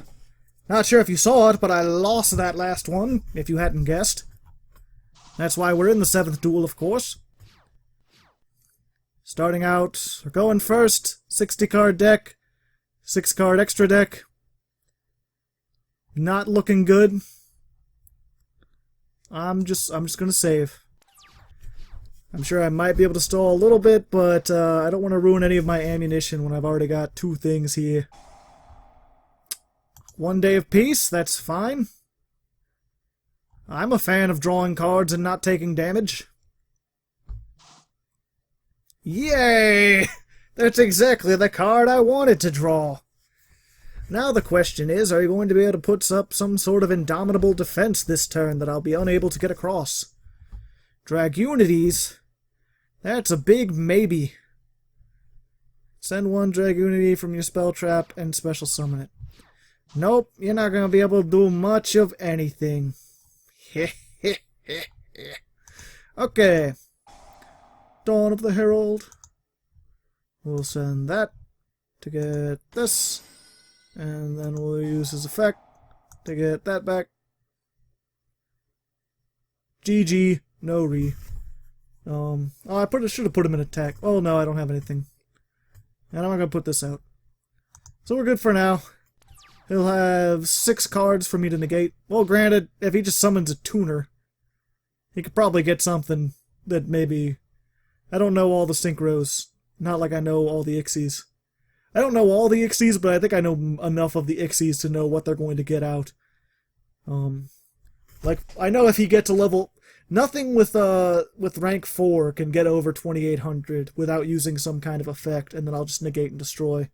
Speaker 2: Not sure if you saw it, but I lost that last one, if you hadn't guessed. That's why we're in the 7th duel, of course. Starting out, we're going first, 60-card deck, 6-card extra deck. Not looking good. I'm just gonna save. I'm sure I might be able to stall a little bit, but I don't want to ruin any of my ammunition when I've already got 2 things here. 1 day of peace, that's fine. I'm a fan of drawing cards and not taking damage. Yay! That's exactly the card I wanted to draw. Now the question is, are you going to be able to put up some sort of indomitable defense this turn that I'll be unable to get across? Dragunities? That's a big maybe. Send 1 Dragunity from your spell trap and special summon it. Nope, you're not going to be able to do much of anything. Okay. Dawn of the Herald. We'll send that to get this. And then we'll use his effect to get that back. GG. No re. Oh, I should have put him in attack. Oh no, I don't have anything. And I'm not going to put this out. So we're good for now. He'll have 6 cards for me to negate. Well, granted, if he just summons a tuner, he could probably get something that maybe... I don't know all the synchros. Not like I know all the Ixies. I don't know all the Ixies, but I think I know enough of the Ixies to know what they're going to get out. Like, I know if he gets a level... Nothing with rank 4 can get over 2800 without using some kind of effect, and then I'll just negate and destroy.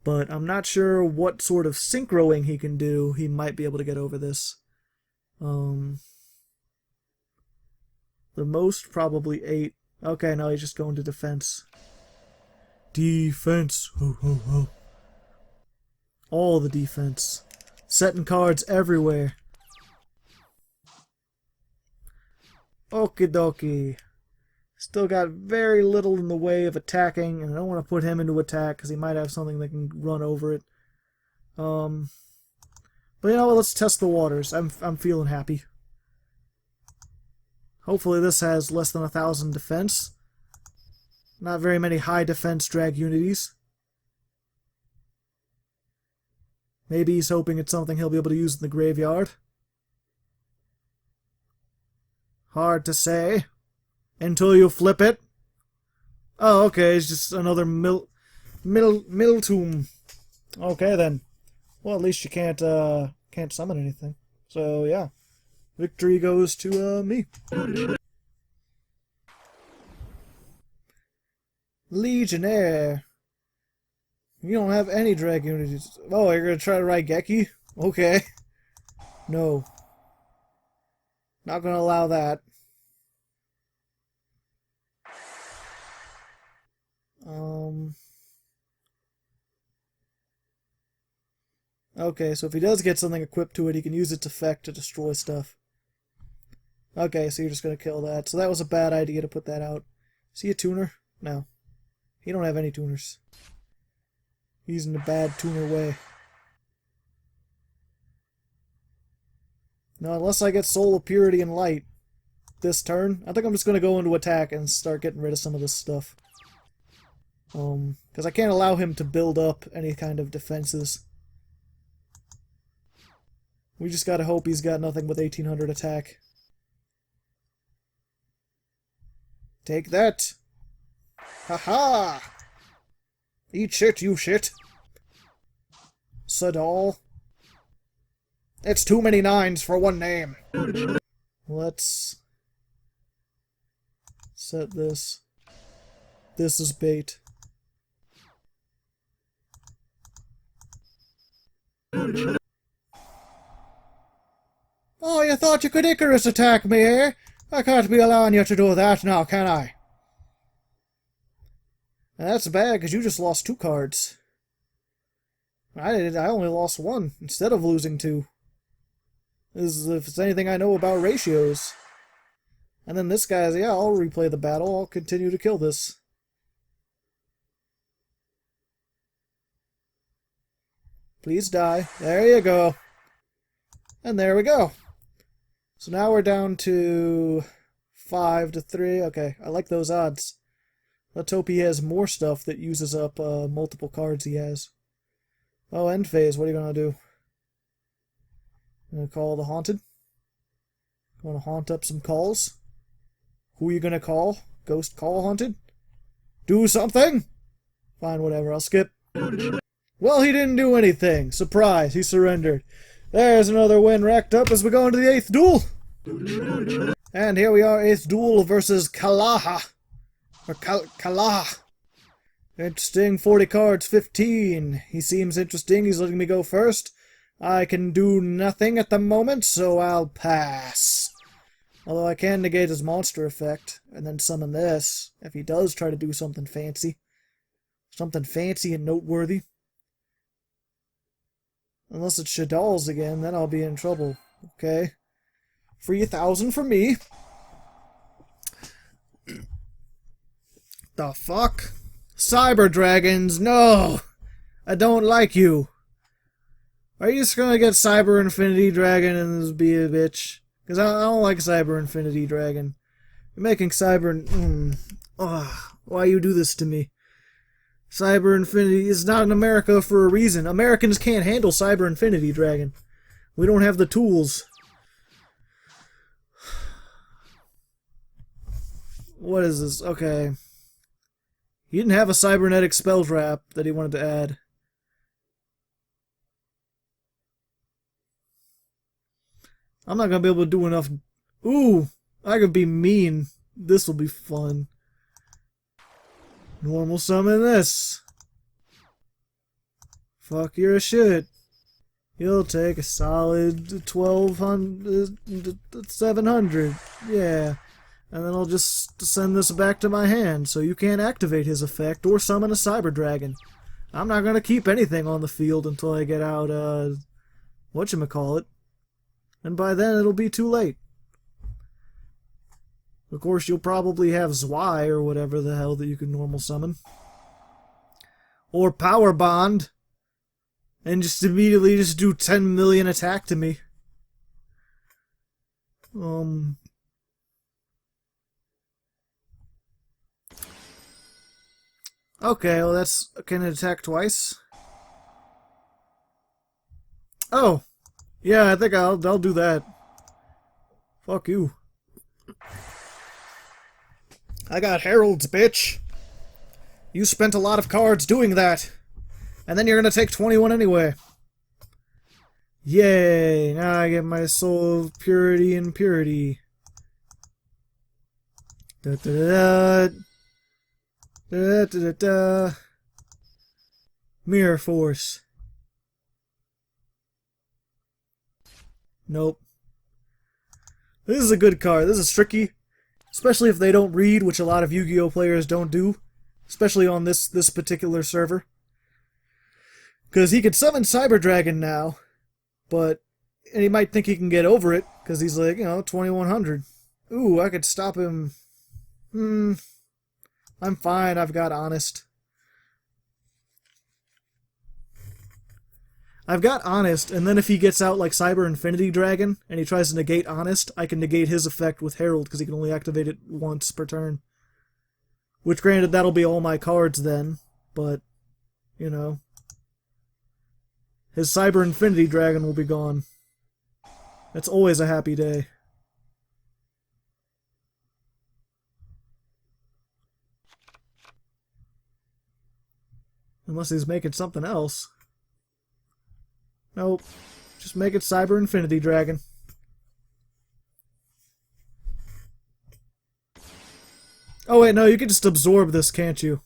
Speaker 2: But I'm not sure what sort of synchroing he can do. He might be able to get over this. The most, probably 8. Okay, no, he's just going to defense. Defense. Ho, ho, ho. All the defense. Setting cards everywhere. Okie dokie. Still got very little in the way of attacking, and I don't want to put him into attack because he might have something that can run over it. But you know what, let's test the waters. I'm feeling happy. Hopefully this has less than 1,000 defense. Not very many high defense Dragunities. Maybe he's hoping it's something he'll be able to use in the graveyard. Hard to say. Until you flip it. Oh, okay, it's just another Miltomb. Okay, then. Well, at least you can't summon anything. So, yeah. Victory goes to, me. Legionnaire. You don't have any Dragunities. Oh, you're gonna try to ride Geki? Okay. No. Not gonna allow that. Okay, so if he does get something equipped to it, he can use its effect to destroy stuff. Okay, so you're just gonna kill that. So that was a bad idea to put that out. Is he a tuner? No. He don't have any tuners. He's in a bad tuner way. No, unless I get Soul of Purity and Light this turn, I think I'm just gonna go into attack and start getting rid of some of this stuff. Because I can't allow him to build up any kind of defenses. We just gotta hope he's got nothing with 1800 attack. Take that. Ha-ha! Eat shit, you shit. Sadal. It's too many nines for one name. Let's set this. This is bait. Oh, you thought you could Icarus attack me, eh? I can't be allowing you to do that now, can I? And that's bad, because you just lost 2 cards. I only lost 1, instead of losing 2. If it's anything I know about ratios. And then this guy's, yeah, I'll replay the battle. I'll continue to kill this. Please die. There you go. And there we go. So now we're down to 5 to 3. Okay, I like those odds. Let's hope he has more stuff that uses up multiple cards he has. Oh, end phase. What are you going to do? Gonna call the Haunted? Gonna haunt up some calls? Who are you gonna call? Ghost call Haunted? Do something? Fine, whatever. I'll skip. Well, he didn't do anything. Surprise, he surrendered. There's another win racked up as we go into the 8th duel. And here we are, 8th duel versus Kalaha. Or Kalaha. Interesting, 40 cards, 15. He seems interesting, he's letting me go first. I can do nothing at the moment, so I'll pass. Although I can negate his monster effect, and then summon this, if he does try to do something fancy. Something fancy and noteworthy. Unless it's Shadal's again, then I'll be in trouble. Okay. 3,000 for me. The fuck? Cyber Dragons, no! I don't like you. Are you just gonna get Cyber Infinity Dragon and just be a bitch? Because I don't like Cyber Infinity Dragon. You're making Cyber... why you do this to me? Cyber Infinity is not in America for a reason. Americans can't handle Cyber Infinity Dragon. We don't have the tools. What is this? Okay. He didn't have a cybernetic spell trap that he wanted to add. I'm not gonna be able to do enough. Ooh, I could be mean. This will be fun. Normal summon this. Fuck your shit. You'll take a solid 1,200, 700. Yeah. And then I'll just send this back to my hand, so you can't activate his effect or summon a Cyber Dragon. I'm not gonna keep anything on the field until I get out, whatchamacallit. And by then it'll be too late. Of course, you'll probably have Zwei or whatever the hell that you can normal summon. Or Power Bond. And just immediately just do 10 million attack to me. Okay, well that's... Can it attack twice? Oh! Yeah, I think I'll do that. Fuck you. I got heralds, bitch! You spent a lot of cards doing that! And then you're gonna take 21 anyway. Yay! Now I get my soul of purity and purity. Da da da da. Da da da da. Mirror Force. Nope. This is a good card. This is tricky. Especially if they don't read, which a lot of Yu-Gi-Oh! Players don't do. Especially on this particular server. Because he could summon Cyber Dragon now, but... And he might think he can get over it, because he's like, 2100. Ooh, I could stop him... I'm fine, I've got Honest. I've got Honest, and then if he gets out like Cyber Infinity Dragon, and he tries to negate Honest, I can negate his effect with Herald, because he can only activate it once per turn. Which, granted, that'll be all my cards then, but, his Cyber Infinity Dragon will be gone. It's always a happy day. Unless he's making something else. Nope. Just make it Cyber Infinity Dragon. Oh wait, no, you can just absorb this, can't you?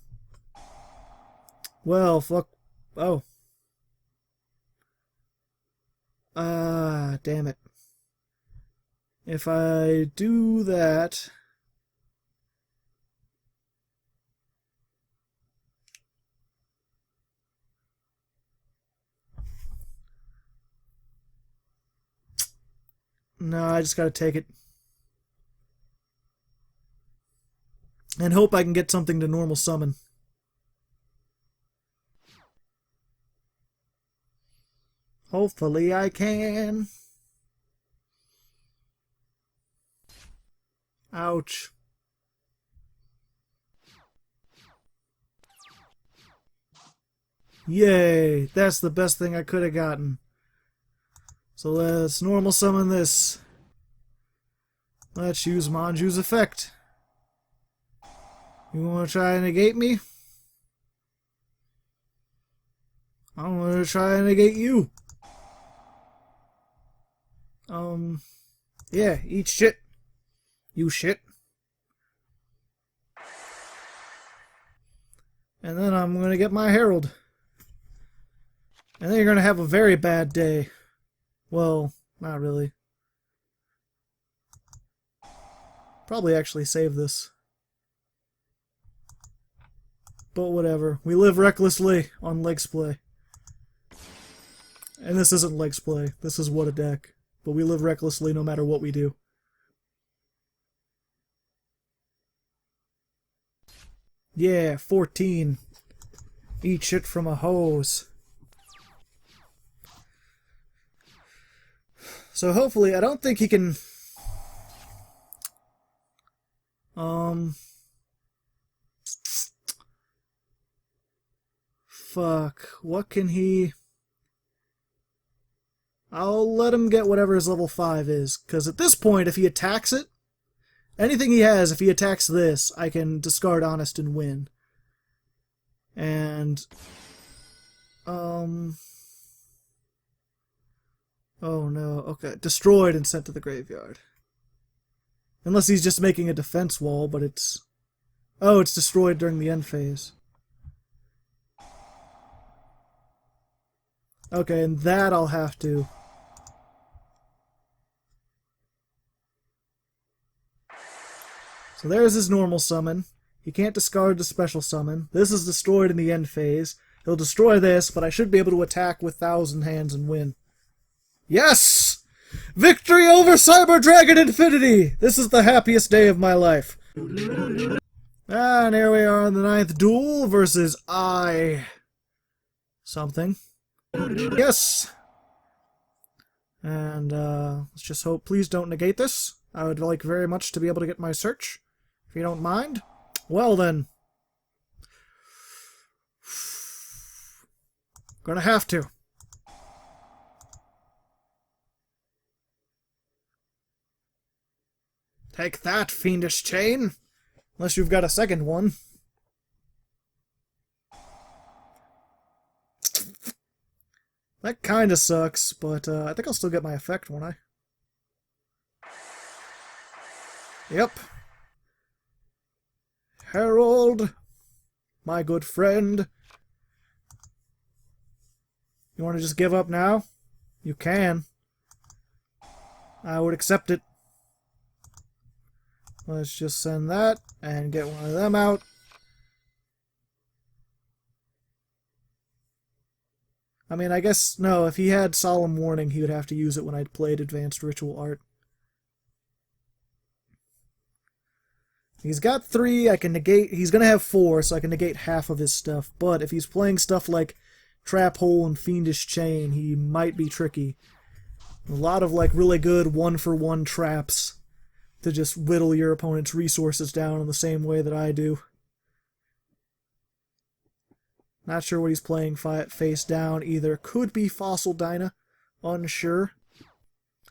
Speaker 2: Well, fuck. Oh. Damn it. If I do that... No, I just gotta take it. And hope I can get something to normal summon. Hopefully I can. Ouch. Yay! That's the best thing I could have gotten. So let's normal summon this. Let's use Manju's effect. You want to try and negate me? I'm going to try and negate you. Yeah, eat shit. You shit. And then I'm going to get my Herald. And then you're going to have a very bad day. Well, not really. Probably actually save this. But whatever. We live recklessly on Legs Play. And this isn't Legs Play. This is What a Deck. But we live recklessly no matter what we do. Yeah, 14. Eat shit from a hose. So hopefully, I don't think he can... Fuck. What can he... I'll let him get whatever his level 5 is. Because at this point, if he attacks it, anything he has, if he attacks this, I can discard Honest and win. And... Oh no, okay. Destroyed and sent to the graveyard. Unless he's just making a defense wall, but it's... Oh, it's destroyed during the end phase. Okay, and that I'll have to... So there's his normal summon. He can't discard the special summon. This is destroyed in the end phase. He'll destroy this, but I should be able to attack with 1,000 Hands and win. Yes! Victory over Cyber Dragon Infinity! This is the happiest day of my life. And here we are on the 9th duel versus something. Yes! And let's just hope, please don't negate this. I would like very much to be able to get my search. If you don't mind. Well then. Gonna have to. Take that, fiendish chain! Unless you've got a second one. That kinda sucks, but I think I'll still get my effect, won't I? Yep. Herald, my good friend. You want to just give up now? You can. I would accept it. Let's just send that and get one of them out. I mean, I guess, no, if he had Solemn Warning, he would have to use it when I played Advanced Ritual Art. He's got 3, I can negate, he's gonna have 4, so I can negate half of his stuff, but if he's playing stuff like Trap Hole and Fiendish Chain, he might be tricky. A lot of, like, really good one-for-one traps to just whittle your opponent's resources down in the same way that I do. Not sure what he's playing face down either. Could be Fossil Dyna. Unsure.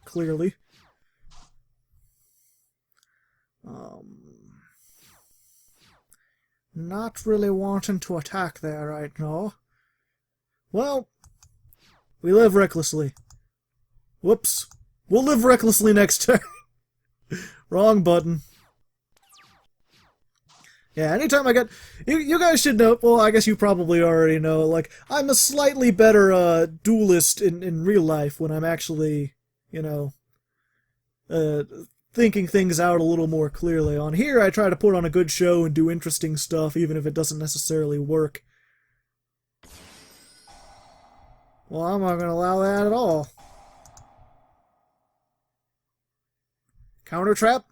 Speaker 2: Clearly. Not really wanting to attack there right now. Well, we live recklessly. Whoops. We'll live recklessly next turn. Wrong button. Yeah, anytime I get... You guys should know... Well, I guess you probably already know. Like, I'm a slightly better duelist in real life when I'm actually, you know, thinking things out a little more clearly. On here, I try to put on a good show and do interesting stuff, even if it doesn't necessarily work. Well, I'm not going to allow that at all. Counter trap?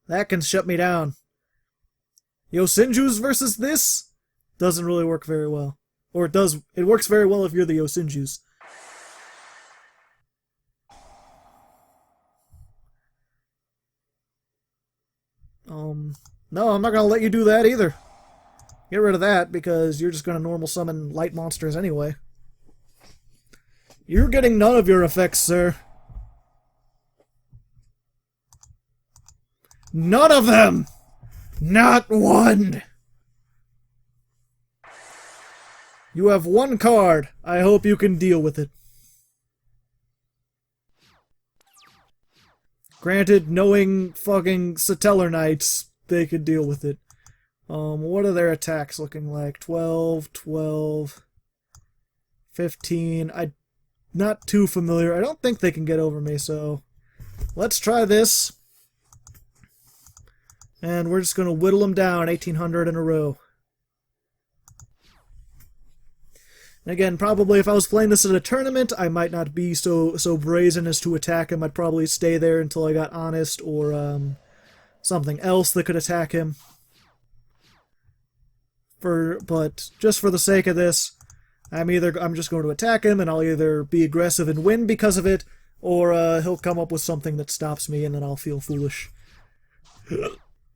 Speaker 2: That can shut me down. Yosinjus versus this? Doesn't really work very well. Or it does. It works very well if you're the Yosinjus. No, I'm not going to let you do that either. Get rid of that, because you're just going to normal summon light monsters anyway. You're getting none of your effects, sir. None of them! Not one! You have one card. I hope you can deal with it. Granted, knowing fucking Satellar Knights, they could deal with it. What are their attacks looking like? 12, 12, 15. I'm not too familiar. I don't think they can get over me, so let's try this. And we're just going to whittle them down 1,800 in a row. And again, probably if I was playing this at a tournament, I might not be so brazen as to attack him. I'd probably stay there until I got honest or something else that could attack him. But just for the sake of this, I'm just going to attack him, and I'll either be aggressive and win because of it, or he'll come up with something that stops me, and then I'll feel foolish.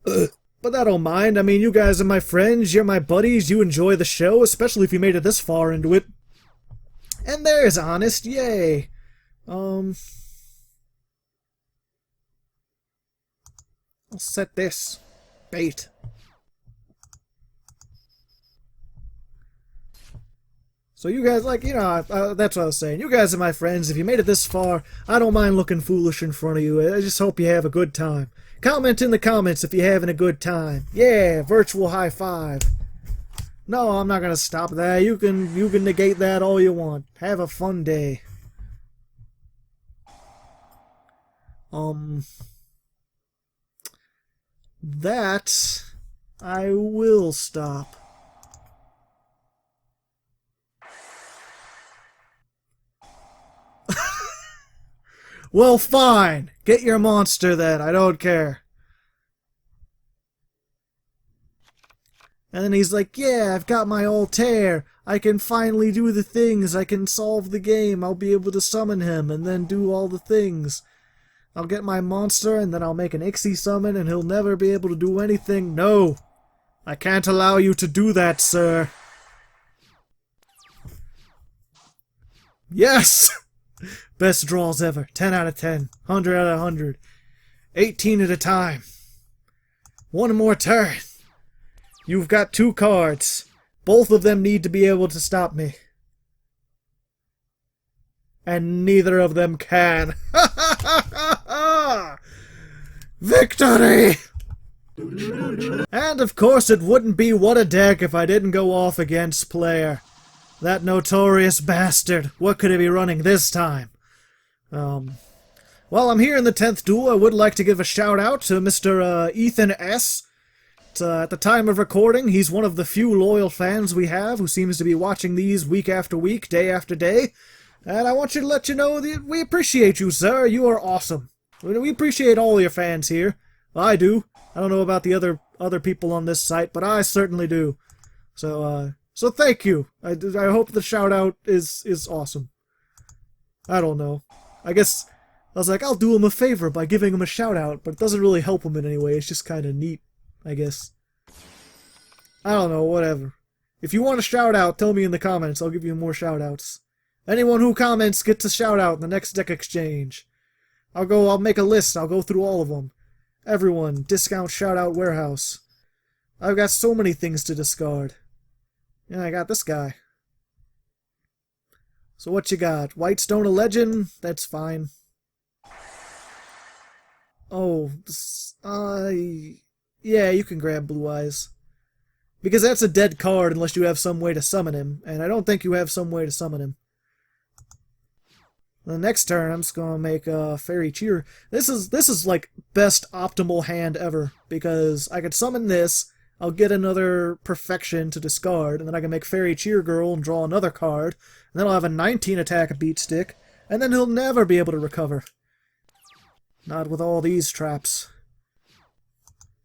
Speaker 2: But I don't mind. I mean, you guys are my friends, you're my buddies, you enjoy the show, especially if you made it this far into it. And there's honest, yay! I'll set this. Bait. So you guys, like, you know, that's what I was saying. You guys are my friends. If you made it this far, I don't mind looking foolish in front of you. I just hope you have a good time. Comment in the comments if you're having a good time. Yeah, virtual high five. No, I'm not gonna stop that. You can negate that all you want. Have a fun day. That I will stop. Well, fine. Get your monster then. I don't care. And then he's like, yeah, I've got my Altair. I can finally do the things. I can solve the game. I'll be able to summon him and then do all the things. I'll get my monster and then I'll make an Ixie summon and he'll never be able to do anything. No. I can't allow you to do that, sir. Yes! Best draws ever. 10 out of 10. 100 out of 100. 18 at a time. One more turn. You've got 2 cards. Both of them need to be able to stop me. And neither of them can. Victory! And of course it wouldn't be What a Deck if I didn't go off against player. That notorious bastard. What could he be running this time? While I'm here in the 10th duel, I would like to give a shout out to Mr. Ethan S. At the time of recording, he's one of the few loyal fans we have who seems to be watching these week after week, day after day. And I want you to let you know that we appreciate you, sir. You are awesome. We appreciate all your fans here. I do. I don't know about the other people on this site, but I certainly do. So thank you. I hope the shout out is awesome. I don't know. I guess I was like, I'll do him a favor by giving him a shout out, but it doesn't really help him in any way. It's just kind of neat, I guess. I don't know, whatever. If you want a shout out, tell me in the comments. I'll give you more shout outs. Anyone who comments gets a shout out in the next deck exchange. I'll make a list. I'll go through all of them. Everyone, discount shout out warehouse. I've got so many things to discard. Yeah, I got this guy. So what you got? Whitestone, a legend? That's fine. Oh, yeah, you can grab Blue Eyes. Because that's a dead card unless you have some way to summon him, and I don't think you have some way to summon him. The next turn, I'm just gonna make a Fairy Cheer. This is like best optimal hand ever, because I could summon this, I'll get another Perfection to discard, and then I can make Fairy Cheer Girl and draw another card, and then I'll have a 19 attack Beat Stick, and then he'll never be able to recover. Not with all these traps.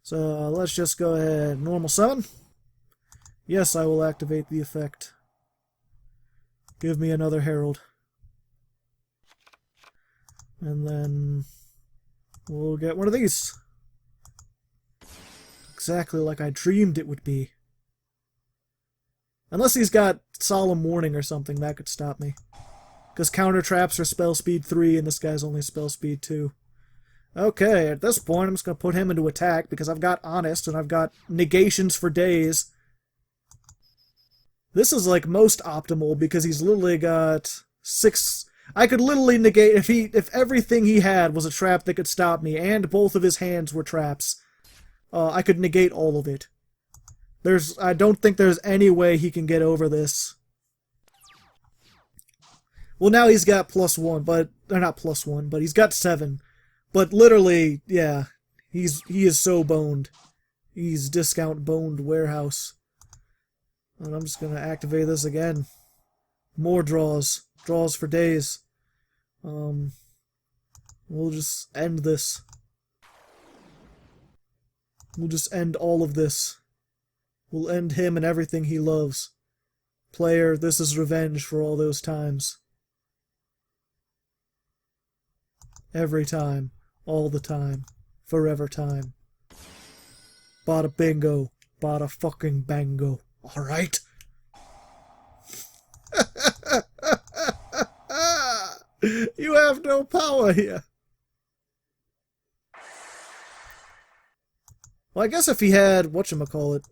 Speaker 2: So let's just go ahead, normal summon. Yes, I will activate the effect. Give me another Herald. And then we'll get one of these. Exactly like I dreamed it would be. Unless he's got Solemn Warning or something, that could stop me. Because counter traps are spell speed 3 and this guy's only spell speed 2. Okay, at this point I'm just going to put him into attack because I've got Honest and I've got negations for days. This is like most optimal because he's literally got 6... I could literally negate if everything he had was a trap that could stop me, and both of his hands were traps. I could negate all of it. I don't think there's any way he can get over this. Well, now he's got +1, but or not +1, but he's got 7. But literally, yeah, he is so boned. He's discount boned warehouse. And I'm just gonna activate this again. More draws. Draws for days. We'll just end this. We'll just end all of this. We'll end him and everything he loves. Player, this is revenge for all those times. Every time. All the time. Forever time. Bada bingo. Bada fucking bango. Alright? You have no power here. Well, I guess if he had, whatchamacallit,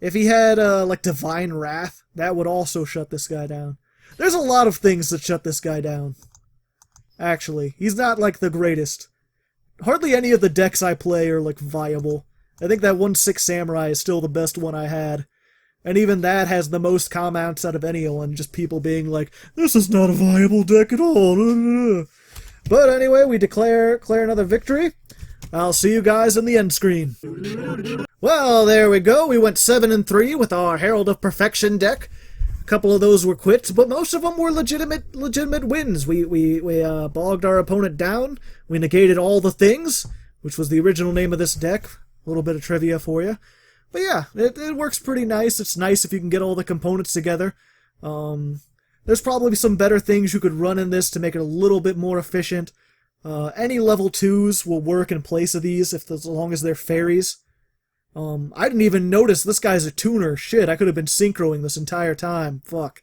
Speaker 2: if he had, like, Divine Wrath, that would also shut this guy down. There's a lot of things that shut this guy down. Actually, he's not, like, the greatest. Hardly any of the decks I play are, like, viable. I think that 1/6 Samurai is still the best one I had. And even that has the most comments out of anyone, just people being like, this is not a viable deck at all. But anyway, we declare another victory. I'll see you guys in the end screen. Well, there we go. We went 7-3 with our Herald of Perfection deck. A couple of those were quits, but most of them were legitimate wins. We bogged our opponent down. We negated all the things, which was the original name of this deck. A little bit of trivia for you. But yeah, it works pretty nice. It's nice if you can get all the components together. There's probably some better things you could run in this to make it a little bit more efficient. Any level 2s will work in place of these as long as they're fairies. I didn't even notice this guy's a tuner. Shit, I could have been synchroing this entire time. Fuck.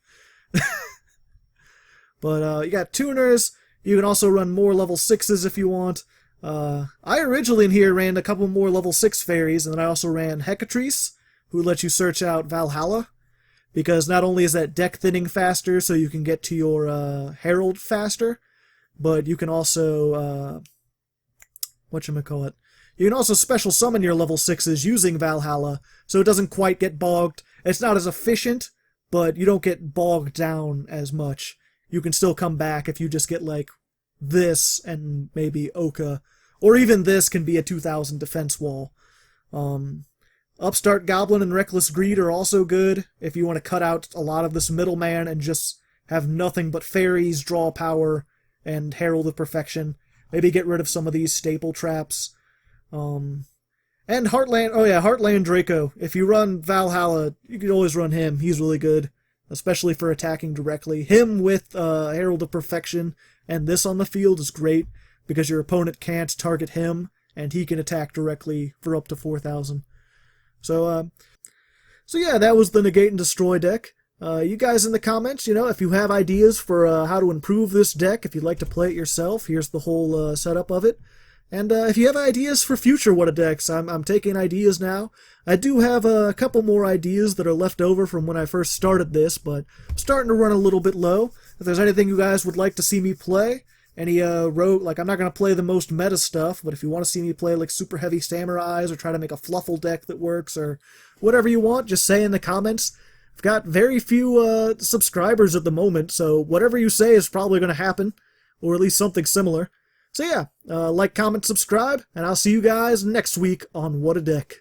Speaker 2: But you got tuners. You can also run more level 6s if you want. I originally in here ran a couple more level 6 fairies, and then I also ran Hecatrice, who lets you search out Valhalla, because not only is that deck thinning faster, so you can get to your Herald faster, but you can also, whatchamacallit, you can also special summon your level 6s using Valhalla, so it doesn't quite get bogged. It's not as efficient, but you don't get bogged down as much. You can still come back if you just get, like, this and maybe Oka, or even this can be a 2000 defense wall. Upstart Goblin and Reckless Greed are also good if you want to cut out a lot of this middleman and just have nothing but fairies, draw power, and Herald of Perfection. Maybe get rid of some of these staple traps. And Heartland, oh yeah, Heartland Draco. If you run Valhalla, you can always run him. He's really good, especially for attacking directly. Him with Herald of Perfection and this on the field is great, because your opponent can't target him, and he can attack directly for up to 4,000. So yeah, that was the Negate and Destroy deck. You guys in the comments, if you have ideas for how to improve this deck, if you'd like to play it yourself, here's the whole setup of it. And if you have ideas for future What A decks, I'm taking ideas now. I do have a couple more ideas that are left over from when I first started this, but I'm starting to run a little bit low. If there's anything you guys would like to see me play, any rogue, like I'm not going to play the most meta stuff, but if you want to see me play like super heavy samurais or try to make a fluffle deck that works or whatever you want, just say in the comments. I've got very few subscribers at the moment, so whatever you say is probably going to happen, or at least something similar. So yeah, like, comment, subscribe, and I'll see you guys next week on What a Deck.